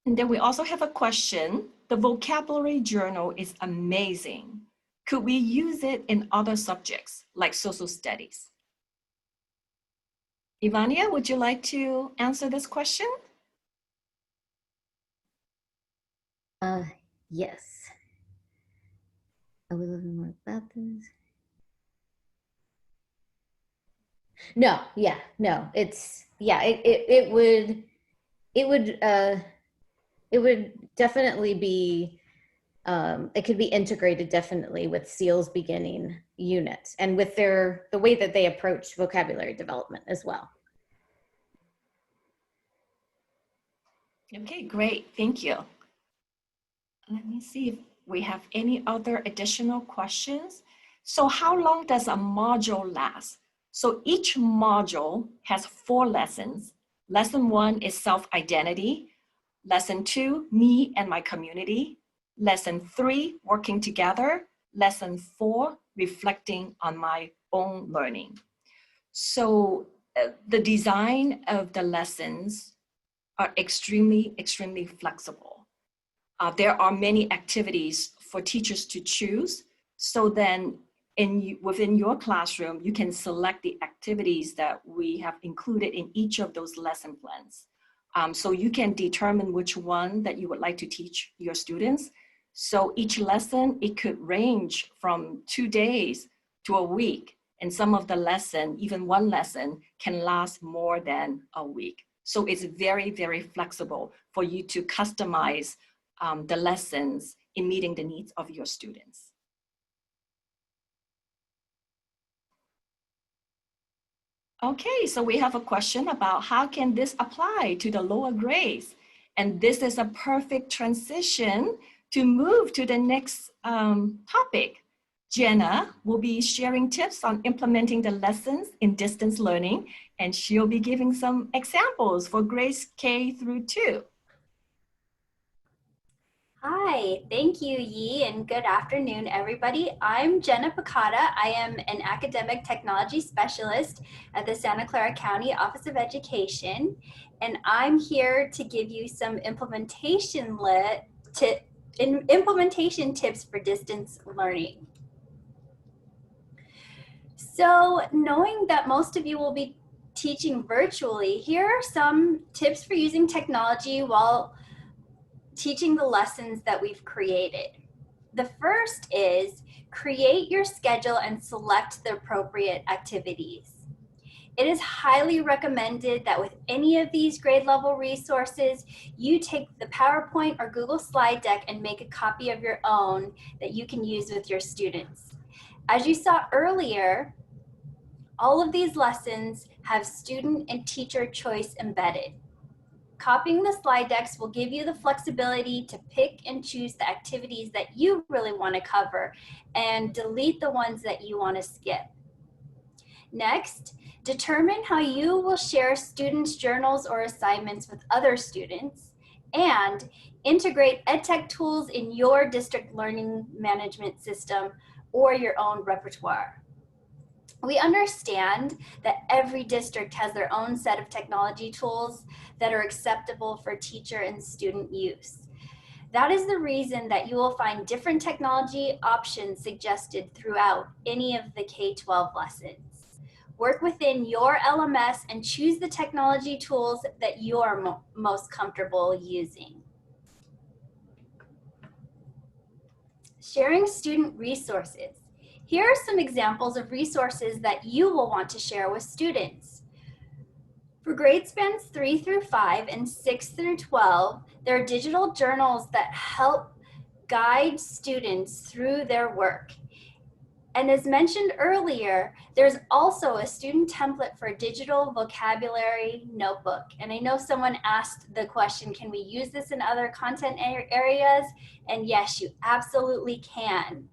And then we also have a question. The vocabulary journal is amazing. Could we use it in other subjects like social studies? Ivania, would you like to answer this question? Yes. Are we learning more about this? No, yeah, no, it's, yeah, it would definitely be, it could be integrated definitely with SEAL's beginning units and with the way that they approach vocabulary development as well. Okay, great, thank you. Let me see if we have any other additional questions. So how long does a module last? So each module has 4 lessons. Lesson 1 is self-identity. Lesson 2, me and my community. Lesson 3, working together. Lesson 4, reflecting on my own learning. So the design of the lessons are extremely, extremely flexible. There are many activities for teachers to choose. So then within your classroom, you can select the activities that we have included in each of those lesson plans. So you can determine which one that you would like to teach your students. So each lesson, it could range from 2 days to a week. And some of the lesson, even one lesson, can last more than a week. So it's very, very flexible for you to customize the lessons in meeting the needs of your students. Okay, so we have a question about how can this apply to the lower grades? And this is a perfect transition to move to the next topic. Jenna will be sharing tips on implementing the lessons in distance learning, and she'll be giving some examples for grades K through 2. Hi, thank you, Yi, and good afternoon, everybody. I'm Jenna Picata. I am an academic technology specialist at the Santa Clara County Office of Education, and I'm here to give you some implementation tips for distance learning. So, knowing that most of you will be teaching virtually, here are some tips for using technology while teaching the lessons that we've created. The first is create your schedule and select the appropriate activities. It is highly recommended that with any of these grade level resources, you take the PowerPoint or Google slide deck and make a copy of your own that you can use with your students. As you saw earlier, all of these lessons have student and teacher choice embedded. Copying the slide decks will give you the flexibility to pick and choose the activities that you really want to cover and delete the ones that you want to skip. Next, determine how you will share students' journals or assignments with other students, and integrate EdTech tools in your district learning management system or your own repertoire. We understand that every district has their own set of technology tools that are acceptable for teacher and student use. That is the reason that you will find different technology options suggested throughout any of the K-12 lessons. Work within your LMS and choose the technology tools that you are most comfortable using. Sharing student resources. Here are some examples of resources that you will want to share with students. For grade spans 3 through 5 and 6 through 12, there are digital journals that help guide students through their work. And as mentioned earlier, there's also a student template for a digital vocabulary notebook. And I know someone asked the question, can we use this in other content areas? And yes, you absolutely can.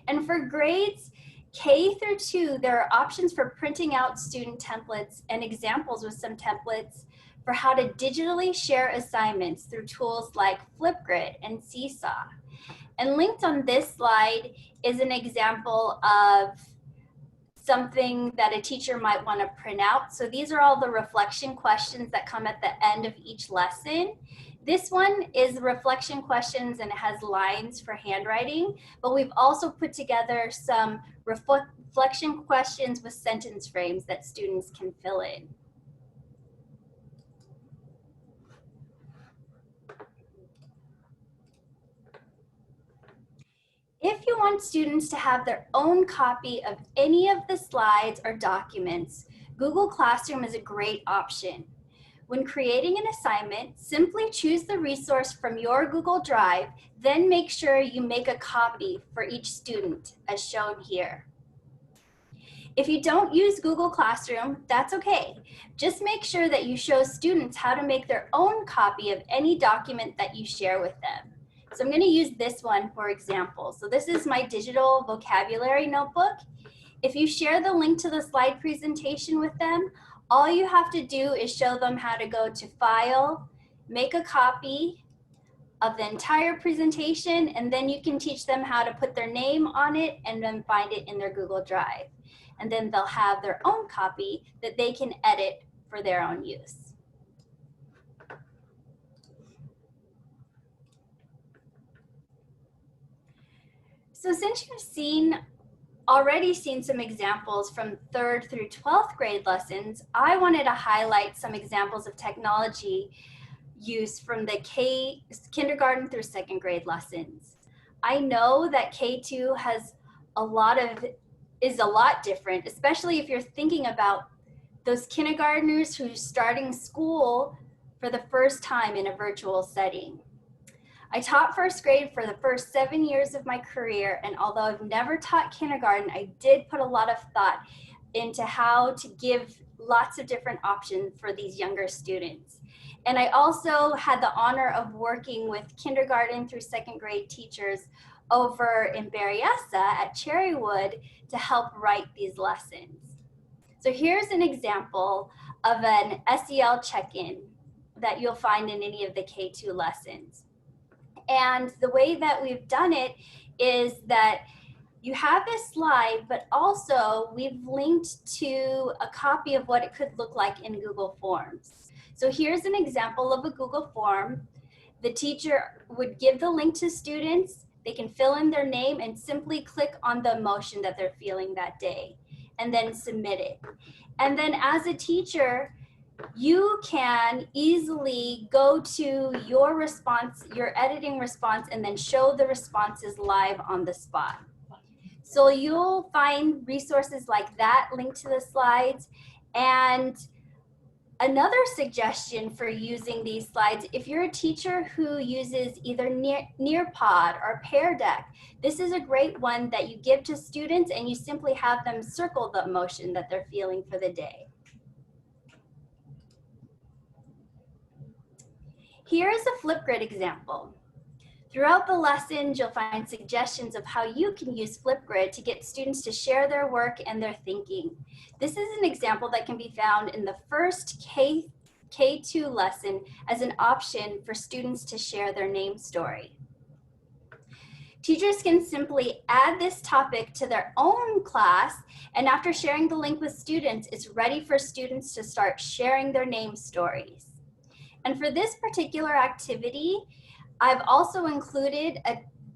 And for grades K through 2, there are options for printing out student templates and examples with some templates for how to digitally share assignments through tools like Flipgrid and Seesaw. And linked on this slide is an example of something that a teacher might want to print out. So these are all the reflection questions that come at the end of each lesson. This one is reflection questions and it has lines for handwriting, but we've also put together some reflection questions with sentence frames that students can fill in. If you want students to have their own copy of any of the slides or documents, Google Classroom is a great option. When creating an assignment, simply choose the resource from your Google Drive, then make sure you make a copy for each student, as shown here. If you don't use Google Classroom, that's okay. Just make sure that you show students how to make their own copy of any document that you share with them. So I'm going to use this one for example. So this is my digital vocabulary notebook. If you share the link to the slide presentation with them, all you have to do is show them how to go to File, make a copy of the entire presentation, and then you can teach them how to put their name on it and then find it in their Google Drive. And then they'll have their own copy that they can edit for their own use. So since you've already seen some examples from 3rd through 12th grade lessons, I wanted to highlight some examples of technology use from the kindergarten through 2nd grade lessons. I know that K2 is a lot different, especially if you're thinking about those kindergartners who are starting school for the first time in a virtual setting. I taught 1st grade for the first 7 years of my career, and although I've never taught kindergarten, I did put a lot of thought into how to give lots of different options for these younger students. And I also had the honor of working with kindergarten through 2nd grade teachers over in Berryessa at Cherrywood to help write these lessons. So here's an example of an SEL check-in that you'll find in any of the K2 lessons. And the way that we've done it is that you have this slide, but also we've linked to a copy of what it could look like in Google Forms. So here's an example of a Google form. The teacher would give the link to students. They can fill in their name and simply click on the emotion that they're feeling that day and then submit it. And then as a teacher, you can easily go to your response, your editing response, and then show the responses live on the spot. So you'll find resources like that linked to the slides. And another suggestion for using these slides, if you're a teacher who uses either Nearpod or Pear Deck, this is a great one that you give to students and you simply have them circle the emotion that they're feeling for the day. Here is a Flipgrid example. Throughout the lessons, you'll find suggestions of how you can use Flipgrid to get students to share their work and their thinking. This is an example that can be found in the first K2 lesson as an option for students to share their name story. Teachers can simply add this topic to their own class, and after sharing the link with students, it's ready for students to start sharing their name stories. And for this particular activity, I've also included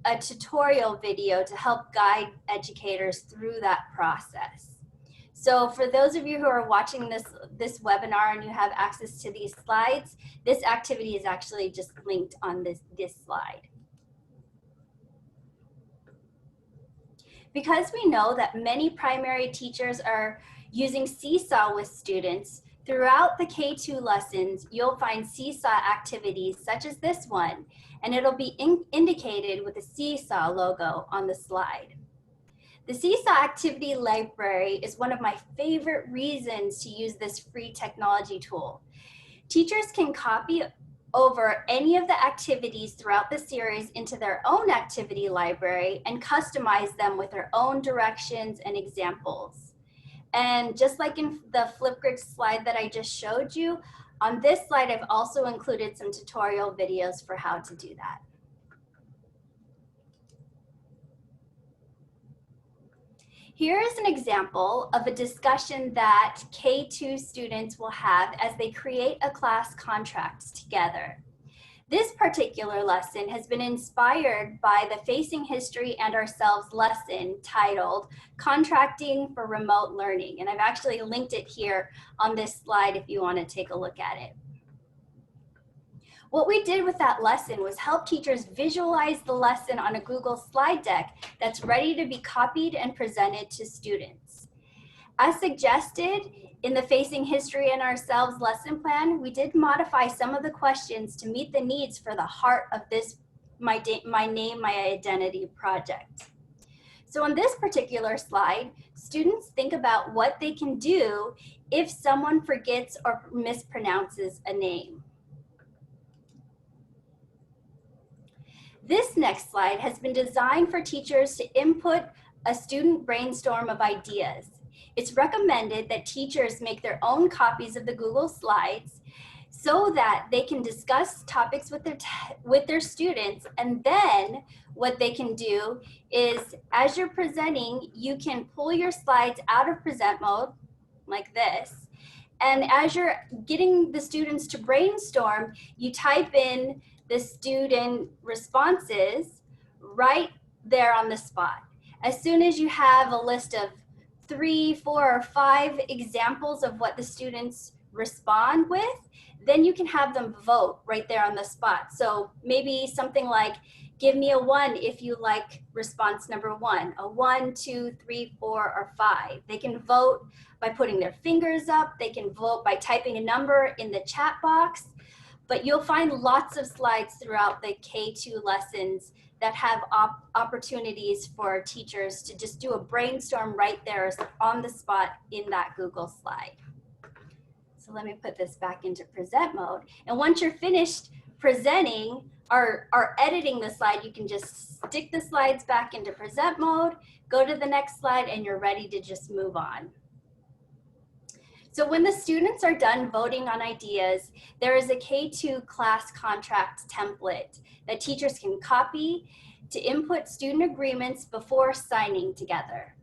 a tutorial video to help guide educators through that process. So for those of you who are watching this webinar and you have access to these slides, this activity is actually just linked on this slide. Because we know that many primary teachers are using Seesaw with students, throughout the K2 lessons, you'll find Seesaw activities such as this one, and it'll be indicated with a Seesaw logo on the slide. The Seesaw Activity Library is one of my favorite reasons to use this free technology tool. Teachers can copy over any of the activities throughout the series into their own activity library and customize them with their own directions and examples. And just like in the Flipgrid slide that I just showed you, on this slide, I've also included some tutorial videos for how to do that. Here is an example of a discussion that K2 students will have as they create a class contract together. This particular lesson has been inspired by the Facing History and Ourselves lesson titled Contracting for Remote Learning. And I've actually linked it here on this slide if you want to take a look at it. What we did with that lesson was help teachers visualize the lesson on a Google slide deck that's ready to be copied and presented to students. As suggested in the Facing History and Ourselves lesson plan, we did modify some of the questions to meet the needs for the heart of this My Name, My Identity project. So on this particular slide, students think about what they can do if someone forgets or mispronounces a name. This next slide has been designed for teachers to input a student brainstorm of ideas. It's recommended that teachers make their own copies of the Google Slides so that they can discuss topics with their students. And then what they can do is, as you're presenting, you can pull your slides out of present mode like this. And as you're getting the students to brainstorm, you type in the student responses right there on the spot. As soon as you have a list of 3, 4, or 5 examples of what the students respond with, then you can have them vote right there on the spot. So maybe something like, give me a 1 if you like response number 1, a 1, 2, 3, 4, or 5. They can vote by putting their fingers up. They can vote by typing a number in the chat box. But you'll find lots of slides throughout the K2 lessons that have opportunities for teachers to just do a brainstorm right there on the spot in that Google slide. So let me put this back into present mode. And once you're finished presenting or editing the slide, you can just stick the slides back into present mode, go to the next slide, and you're ready to just move on. So when the students are done voting on ideas, there is a K2 class contract template that teachers can copy to input student agreements before signing together.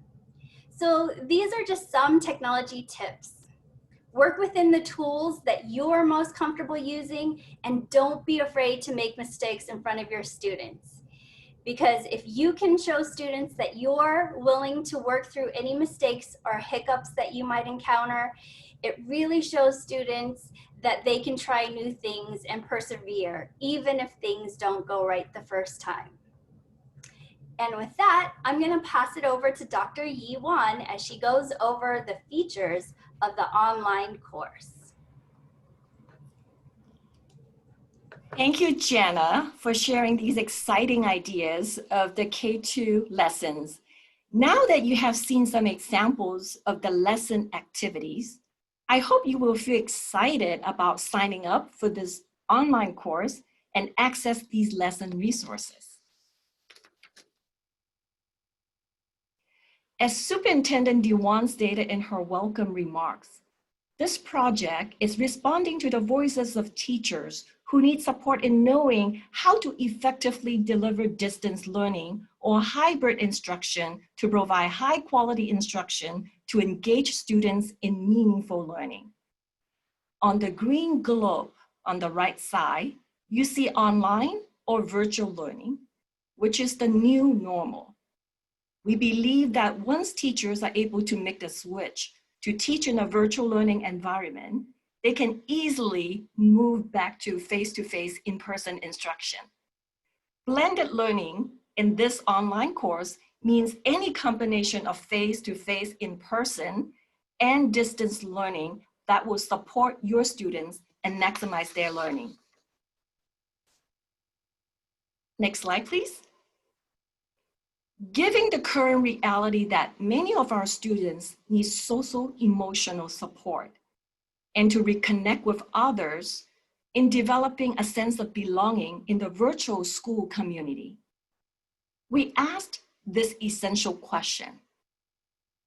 So these are just some technology tips. Work within the tools that you're most comfortable using, and don't be afraid to make mistakes in front of your students. Because if you can show students that you're willing to work through any mistakes or hiccups that you might encounter, It really shows students that they can try new things and persevere, even if things don't go right the first time. And with that, I'm going to pass it over to Dr. Yi Wan as she goes over the features of the online course. Thank you, Jenna, for sharing these exciting ideas of the K2 lessons. Now that you have seen some examples of the lesson activities, I hope you will feel excited about signing up for this online course and access these lesson resources. As Superintendent DeWan stated in her welcome remarks, this project is responding to the voices of teachers who need support in knowing how to effectively deliver distance learning or hybrid instruction to provide high quality instruction to engage students in meaningful learning. On the green globe on the right side, you see online or virtual learning, which is the new normal. We believe that once teachers are able to make the switch to teach in a virtual learning environment, they can easily move back to face-to-face in-person instruction. Blended learning in this online course means any combination of face-to-face in-person and distance learning that will support your students and maximize their learning. Next slide, please. Given the current reality that many of our students need social emotional support and to reconnect with others in developing a sense of belonging in the virtual school community, we asked this essential question: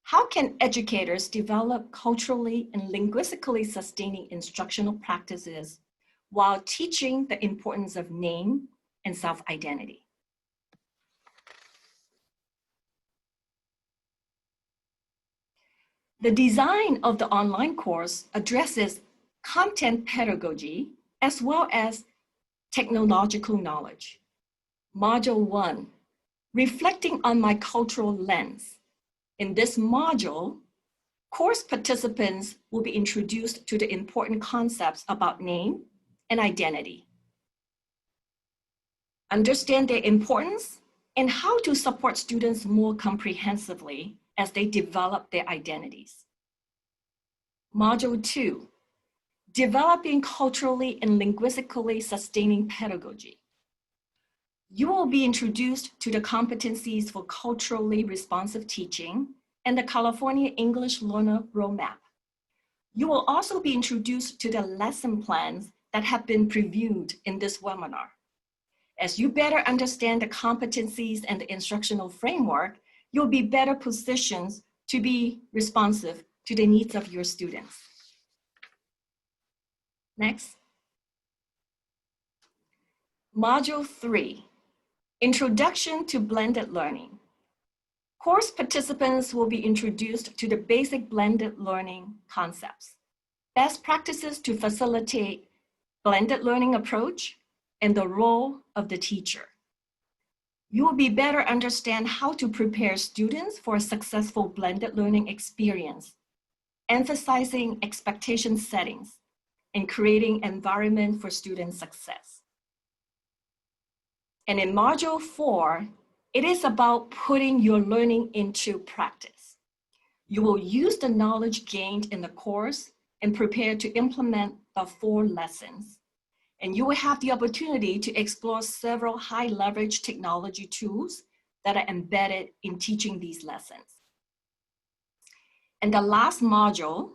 how can educators develop culturally and linguistically sustaining instructional practices while teaching the importance of name and self-identity? The design of the online course addresses content pedagogy as well as technological knowledge. Module 1, reflecting on my cultural lens. In this module, course participants will be introduced to the important concepts about name and identity. Understand their importance and how to support students more comprehensively as they develop their identities. Module 2, developing culturally and linguistically sustaining pedagogy. You will be introduced to the competencies for culturally responsive teaching and the California English Learner Roadmap. You will also be introduced to the lesson plans that have been previewed in this webinar. As you better understand the competencies and the instructional framework, you'll be better positioned to be responsive to the needs of your students. Next. Module 3, Introduction to Blended Learning. Course participants will be introduced to the basic blended learning concepts, best practices to facilitate blended learning approach, and the role of the teacher. You will be better understand how to prepare students for a successful blended learning experience, emphasizing expectation settings and creating environment for student success. And in Module 4, it is about putting your learning into practice. You will use the knowledge gained in the course and prepare to implement the 4 lessons. And you will have the opportunity to explore several high leverage technology tools that are embedded in teaching these lessons. And the last module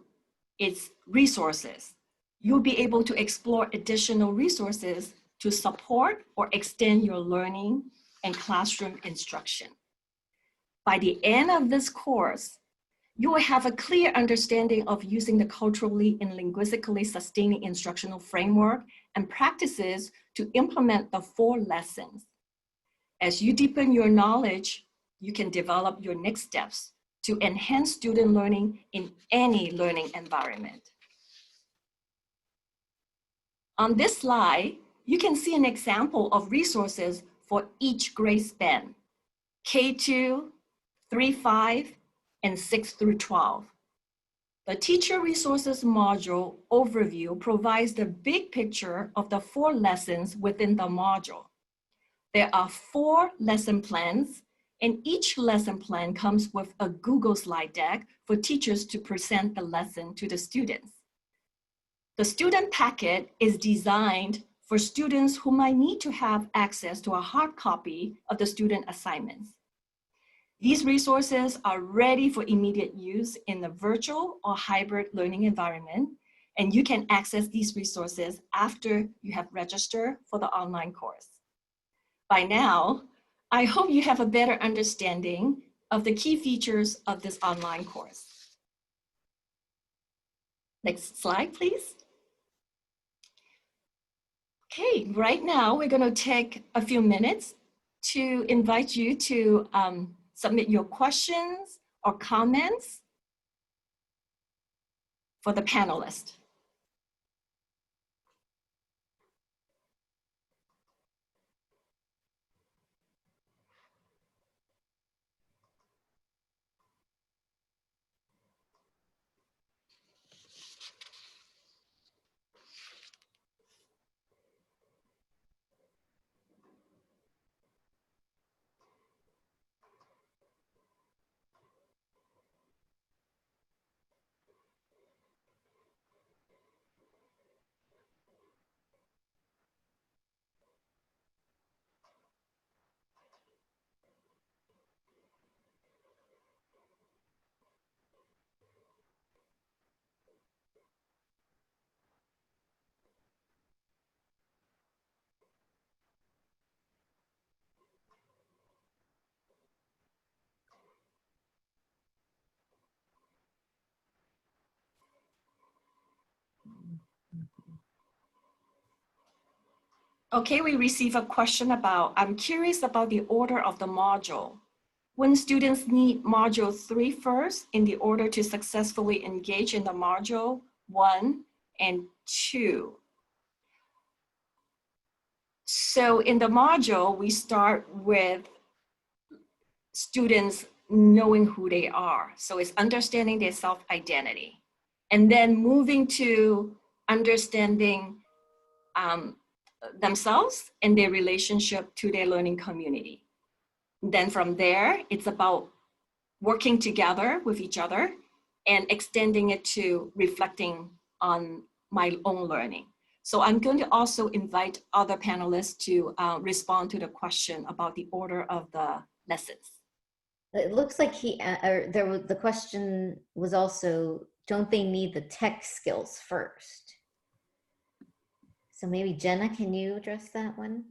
is resources. You'll be able to explore additional resources to support or extend your learning and classroom instruction. By the end of this course, you will have a clear understanding of using the culturally and linguistically sustaining instructional framework and practices to implement the 4 lessons. As you deepen your knowledge, you can develop your next steps to enhance student learning in any learning environment. On this slide, you can see an example of resources for each grade span, K2, 3-5, and 6 through 12. The Teacher Resources module overview provides the big picture of the 4 lessons within the module. There are 4 lesson plans, and each lesson plan comes with a Google slide deck for teachers to present the lesson to the students. The student packet is designed for students who might need to have access to a hard copy of the student assignments. These resources are ready for immediate use in the virtual or hybrid learning environment, and you can access these resources after you have registered for the online course. By now, I hope you have a better understanding of the key features of this online course. Next slide, please. Okay, right now we're going to take a few minutes to invite you to submit your questions or comments for the panelists. Okay, we receive a question about, I'm curious about the order of the module. When students need module 3 first in the order to successfully engage in the module 1 and 2. So in the module, we start with students knowing who they are. So it's understanding their self-identity. And then moving to understanding themselves and their relationship to their learning community. Then from there, it's about working together with each other and extending it to reflecting on my own learning. So I'm going to also invite other panelists to respond to the question about the order of the lessons. It looks like the question was also, don't they need the tech skills first? So maybe Jenna, can you address that one?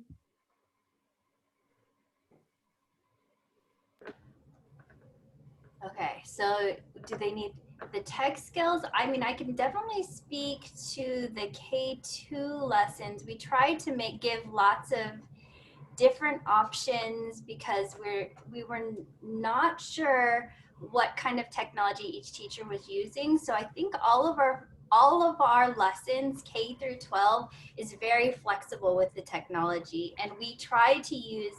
Okay, so do they need the tech skills? I mean, I can definitely speak to the K2 lessons. We try to give lots of different options because we were not sure what kind of technology each teacher was using. So I think all of our lessons, K through 12, is very flexible with the technology. And we try to use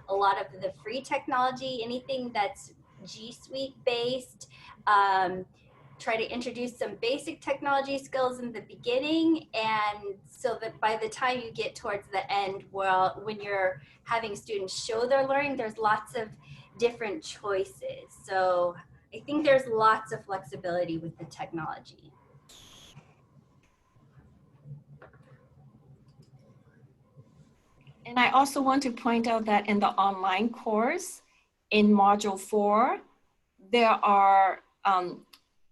a lot of the free technology, anything that's G Suite based, try to introduce some basic technology skills in the beginning, and so that by the time you get towards the end, well, when you're having students show their learning, there's lots of different choices. So I think there's lots of flexibility with the technology. And I also want to point out that in the online course, in module 4, there are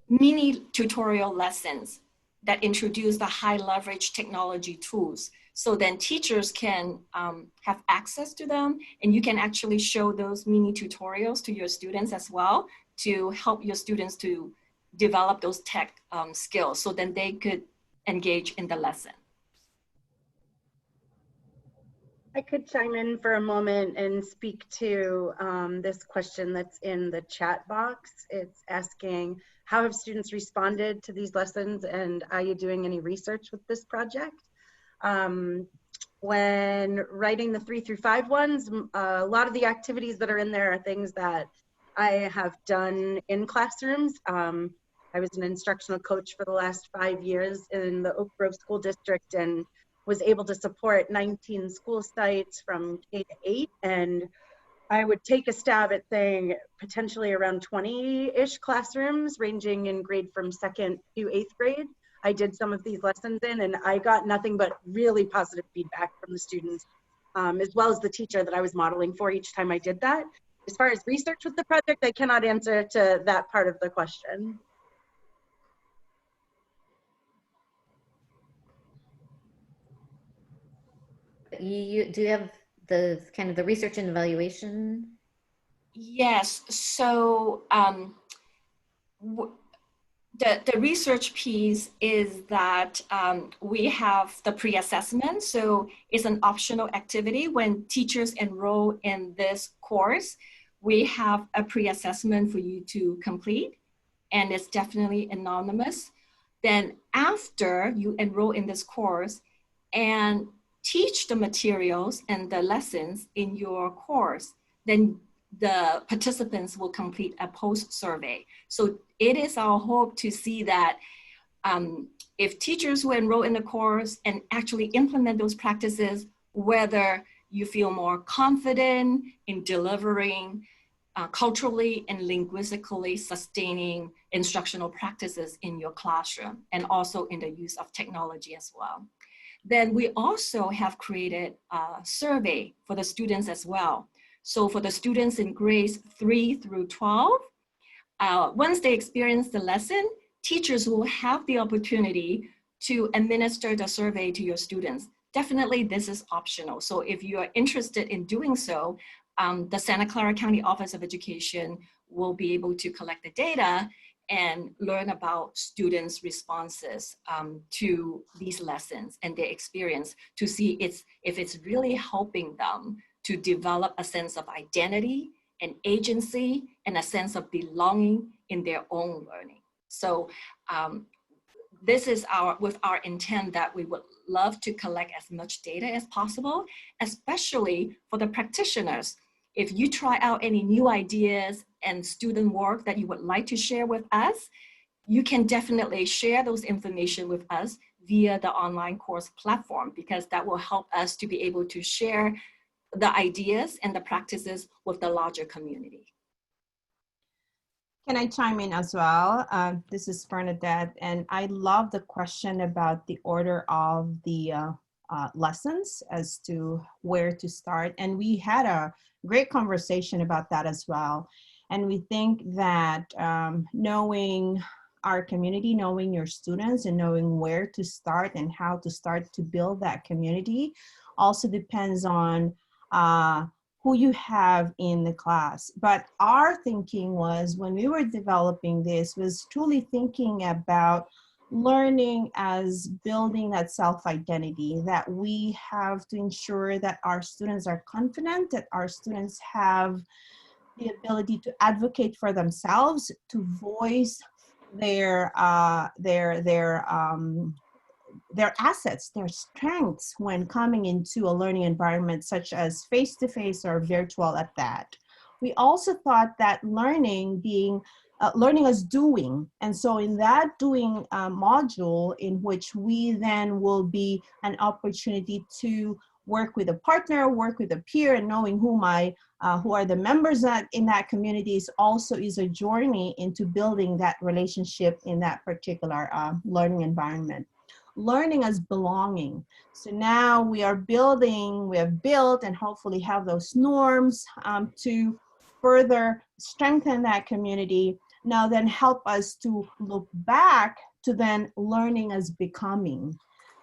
mini tutorial lessons that introduce the high leverage technology tools. So then teachers can have access to them, and you can actually show those mini tutorials to your students as well to help your students to develop those tech skills so then they could engage in the lesson. I could chime in for a moment and speak to this question that's in the chat box. It's asking, how have students responded to these lessons, and are you doing any research with this project? When writing the 3 through 5 ones, a lot of the activities that are in there are things that I have done in classrooms. I was an instructional coach for the last 5 years in the Oak Grove School District and was able to support 19 school sites from K to 8. And I would take a stab at saying potentially around 20-ish classrooms ranging in grade from 2nd to 8th grade. I did some of these lessons in, and I got nothing but really positive feedback from the students, as well as the teacher that I was modeling for each time I did that. As far as research with the project, I cannot answer to that part of the question. Do you have the kind of the research and evaluation? Yes, so the research piece is that we have the pre-assessment. So it's an optional activity. When teachers enroll in this course, we have a pre-assessment for you to complete, and it's definitely anonymous. Then after you enroll in this course and teach the materials and the lessons in your course, then the participants will complete a post survey. So it is our hope to see that if teachers who enroll in the course and actually implement those practices, whether you feel more confident in delivering culturally and linguistically sustaining instructional practices in your classroom, and also in the use of technology as well. Then we also have created a survey for the students as well. So for the students in grades 3 through 12, once they experience the lesson, teachers will have the opportunity to administer the survey to your students. Definitely this is optional. So if you are interested in doing so, the Santa Clara County Office of Education will be able to collect the data and learn about students' responses to these lessons and their experience to see if it's really helping them to develop a sense of identity and agency and a sense of belonging in their own learning. So this is with our intent that we would love to collect as much data as possible, especially for the practitioners. If you try out any new ideas and student work that you would like to share with us, you can definitely share those information with us via the online course platform, because that will help us to be able to share the ideas and the practices with the larger community. Can I chime in as well? This is Bernadette, and I love the question about the order of the lessons as to where to start. And we had a great conversation about that as well. And we think that knowing our community, knowing your students, and knowing where to start and how to start to build that community also depends on who you have in the class. But our thinking was, when we were developing this, was truly thinking about learning as building that self-identity, that we have to ensure that our students are confident, that our students have the ability to advocate for themselves, to voice their assets, their strengths when coming into a learning environment such as face-to-face or virtual at that. We also thought that learning as doing. And so in that doing module, in which we then will be an opportunity to work with a partner, work with a peer, and knowing who are the members in that community is a journey into building that relationship in that particular learning environment. Learning as belonging. So now we have built and hopefully have those norms to further strengthen that community. Now then help us to look back to then learning as becoming.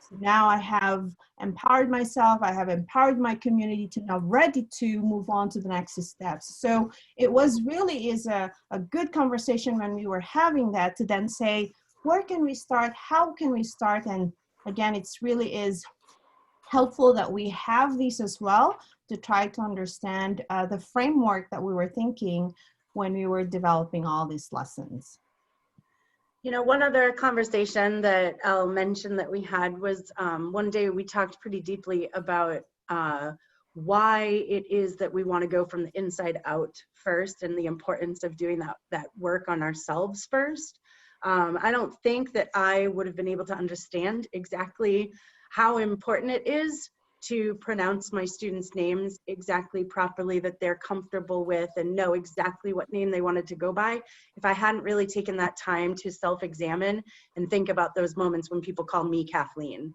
So now I have empowered myself, I have empowered my community to now ready to move on to the next steps. So it was really a good conversation when we were having that, to then say, where can we start? How can we start? And again, it's really is helpful that we have these as well to try to understand the framework that we were thinking when we were developing all these lessons. You know, one other conversation that I'll mention that we had was one day we talked pretty deeply about why it is that we want to go from the inside out first, and the importance of doing that work on ourselves first. I don't think that I would have been able to understand exactly how important it is to pronounce my students' names exactly properly, that they're comfortable with and know exactly what name they wanted to go by, if I hadn't really taken that time to self-examine and think about those moments when people call me Kathleen.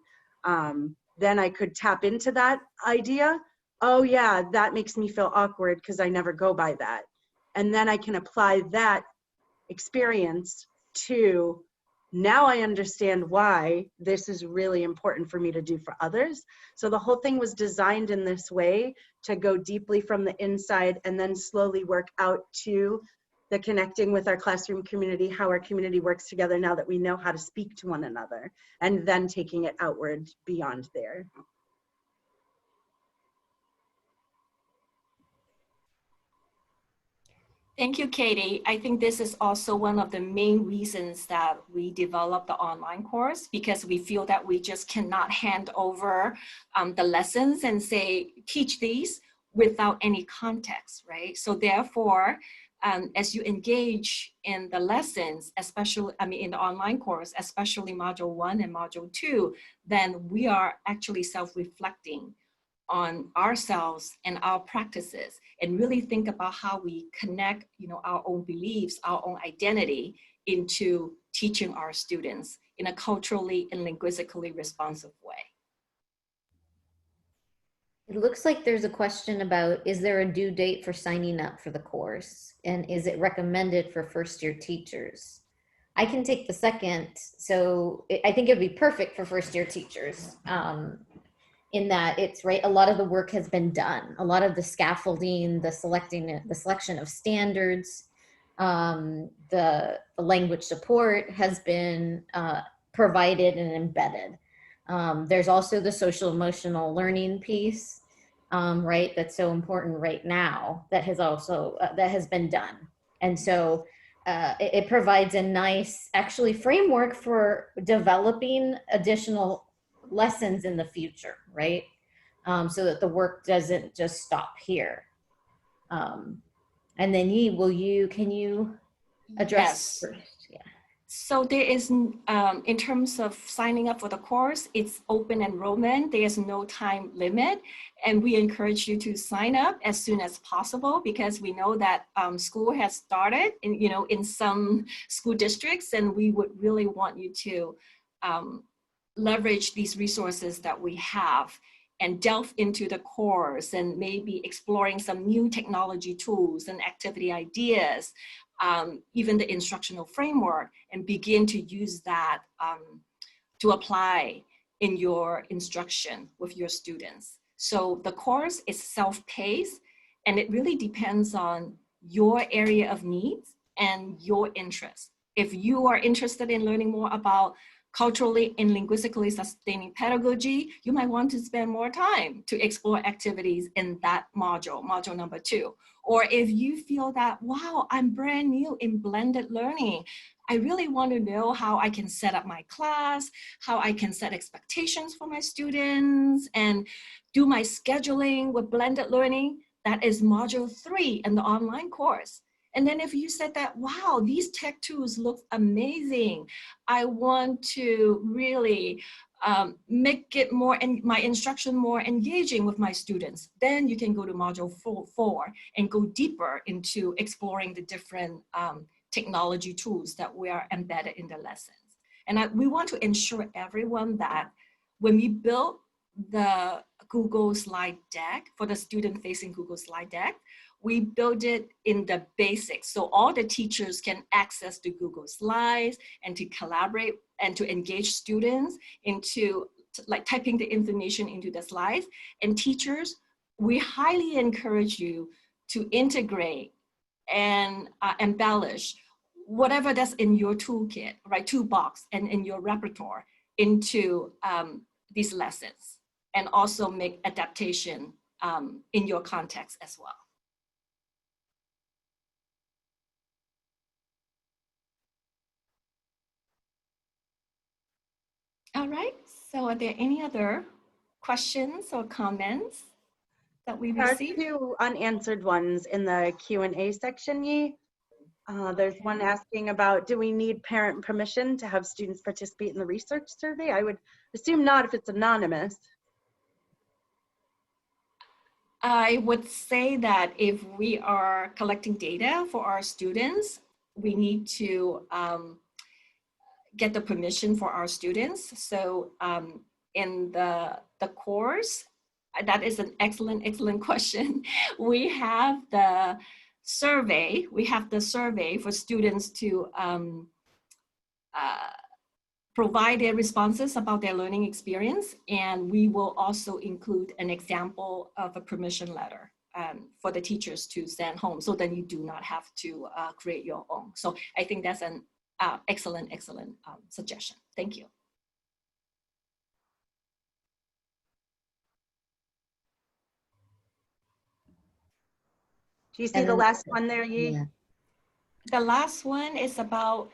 Then I could tap into that idea. Oh yeah, that makes me feel awkward because I never go by that. And then I can apply that experience to, now I understand why this is really important for me to do for others. So the whole thing was designed in this way to go deeply from the inside and then slowly work out to the connecting with our classroom community, how our community works together now that we know how to speak to one another, and then taking it outward beyond there. Thank you, Katie. I think this is also one of the main reasons that we developed the online course, because we feel that we just cannot hand over the lessons and say, teach these without any context, right? So therefore, as you engage in the lessons, especially, in the online course, especially module 1 and module 2, then we are actually self-reflecting on ourselves and our practices, and really think about how we connect, our own beliefs, our own identity into teaching our students in a culturally and linguistically responsive way. It looks like there's a question about, is there a due date for signing up for the course? And is it recommended for first-year teachers? I can take the second. So I think it would be perfect for first-year teachers. In that it's right, a lot of the work has been done, a lot of the scaffolding, the selection of standards, the language support has been provided and embedded. There's also the social emotional learning piece, right, that's so important right now, that has also that has been done. And so it provides a nice actually framework for developing additional lessons in the future, right? So that the work doesn't just stop here. And then can you address Yes. first? Yeah. So there is, in terms of signing up for the course, it's open enrollment. There is no time limit. And we encourage you to sign up as soon as possible, because we know that school has started in some school districts, and we would really want you to leverage these resources that we have and delve into the course, and maybe exploring some new technology tools and activity ideas, even the instructional framework, and begin to use that to apply in your instruction with your students. So the course is self-paced, and it really depends on your area of needs and your interests. If you are interested in learning more about culturally and linguistically sustaining pedagogy, you might want to spend more time to explore activities in that module number 2. Or if you feel that, wow, I'm brand new in blended learning, I really want to know how I can set up my class, how I can set expectations for my students, and do my scheduling with blended learning, that is module 3 in the online course. And then if you said that, wow, these tech tools look amazing, I want to really make it more, and my instruction more engaging with my students, then you can go to module 4 and go deeper into exploring the different technology tools that we are embedded in the lessons. And we want to ensure everyone that when we build the Google slide deck, for the student-facing Google slide deck, we build it in the basics. So all the teachers can access the Google Slides and to collaborate and to engage students into like typing the information into the slides. And teachers, we highly encourage you to integrate and embellish whatever that's in your toolkit, right, toolbox, and in your repertoire into these lessons, and also make adaptation in your context as well. All right, so are there any other questions or comments that we There are received? 2 unanswered ones in the Q&A section, Yi. There's one asking about, do we need parent permission to have students participate in the research survey? I would assume not if it's anonymous. I would say that if we are collecting data for our students, we need to get the permission for our students. So in the course, that is an excellent question. We have the survey for students to provide their responses about their learning experience, and we will also include an example of a permission letter for the teachers to send home, so then you do not have to create your own. So I think that's an excellent suggestion. Thank you. Do you see the last one there, Yi? Yeah. The last one is about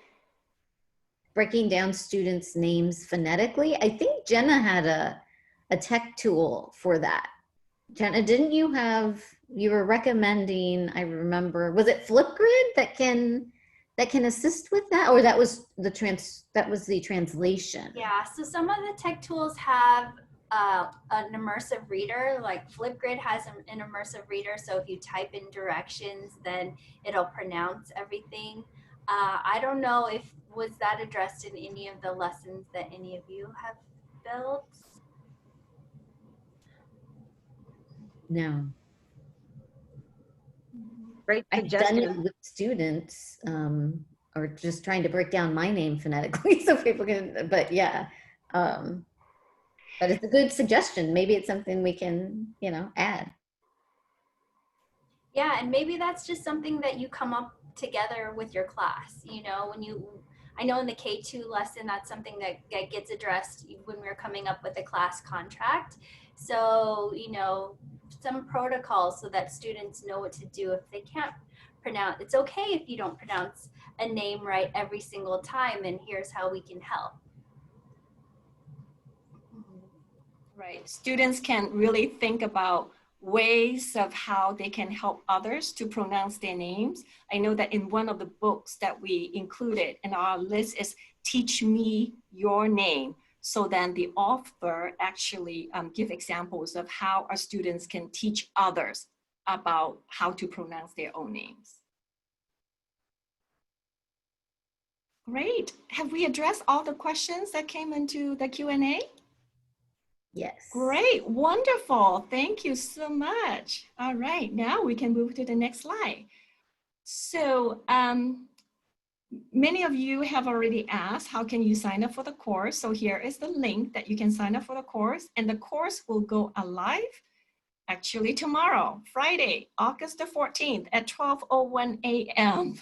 Breaking down students' names phonetically. I think Jenna had a tech tool for that. Jenna, didn't you were recommending, I remember, was it Flipgrid that can assist with that? Or that was the translation? Yeah, so some of the tech tools have an immersive reader, like Flipgrid has an immersive reader. So if you type in directions, then it'll pronounce everything. I don't know if was that addressed in any of the lessons that any of you have built? No. Great I've done it suggestion. with students, or just trying to break down my name phonetically so people can, but yeah. But it's a good suggestion. Maybe it's something we can, add. Yeah, and maybe that's just something that you come up together with your class. I know in the K2 lesson, that's something that gets addressed when we're coming up with a class contract. So, some protocols so that students know what to do if they can't pronounce. It's okay if you don't pronounce a name right every single time, and here's how we can help. right. Students can really think about ways of how they can help others to pronounce their names. I know that in one of the books that we included in our list is Teach Me Your Name. So then the author actually give examples of how our students can teach others about how to pronounce their own names. Great. Have we addressed all the questions that came into the Q&A? Yes. Great, wonderful. Thank you so much. All right, now we can move to the next slide. So many of you have already asked, how can you sign up for the course? So here is the link that you can sign up for the course, and the course will go live actually tomorrow, Friday, August the 14th at 12:01 a.m.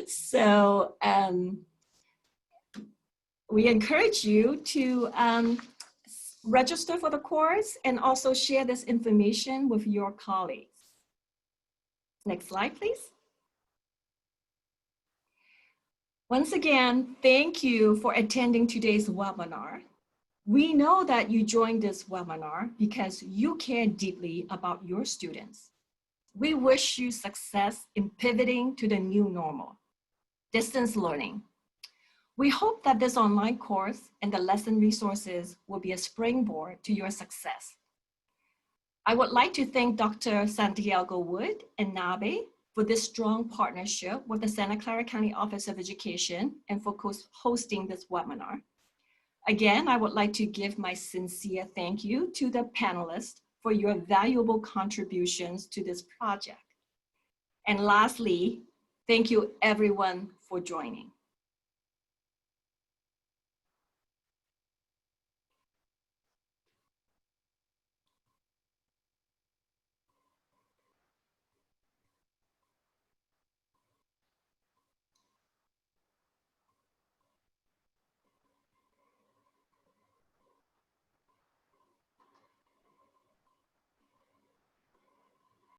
So we encourage you to register for the course and also share this information with your colleagues. Next slide, please. Once again, thank you for attending today's webinar. We know that you joined this webinar because you care deeply about your students. We wish you success in pivoting to the new normal, distance learning. We hope that this online course and the lesson resources will be a springboard to your success. I would like to thank Dr. Santiago Wood and NABE for this strong partnership with the Santa Clara County Office of Education and for hosting this webinar. Again, I would like to give my sincere thank you to the panelists for your valuable contributions to this project. And lastly, thank you everyone for joining.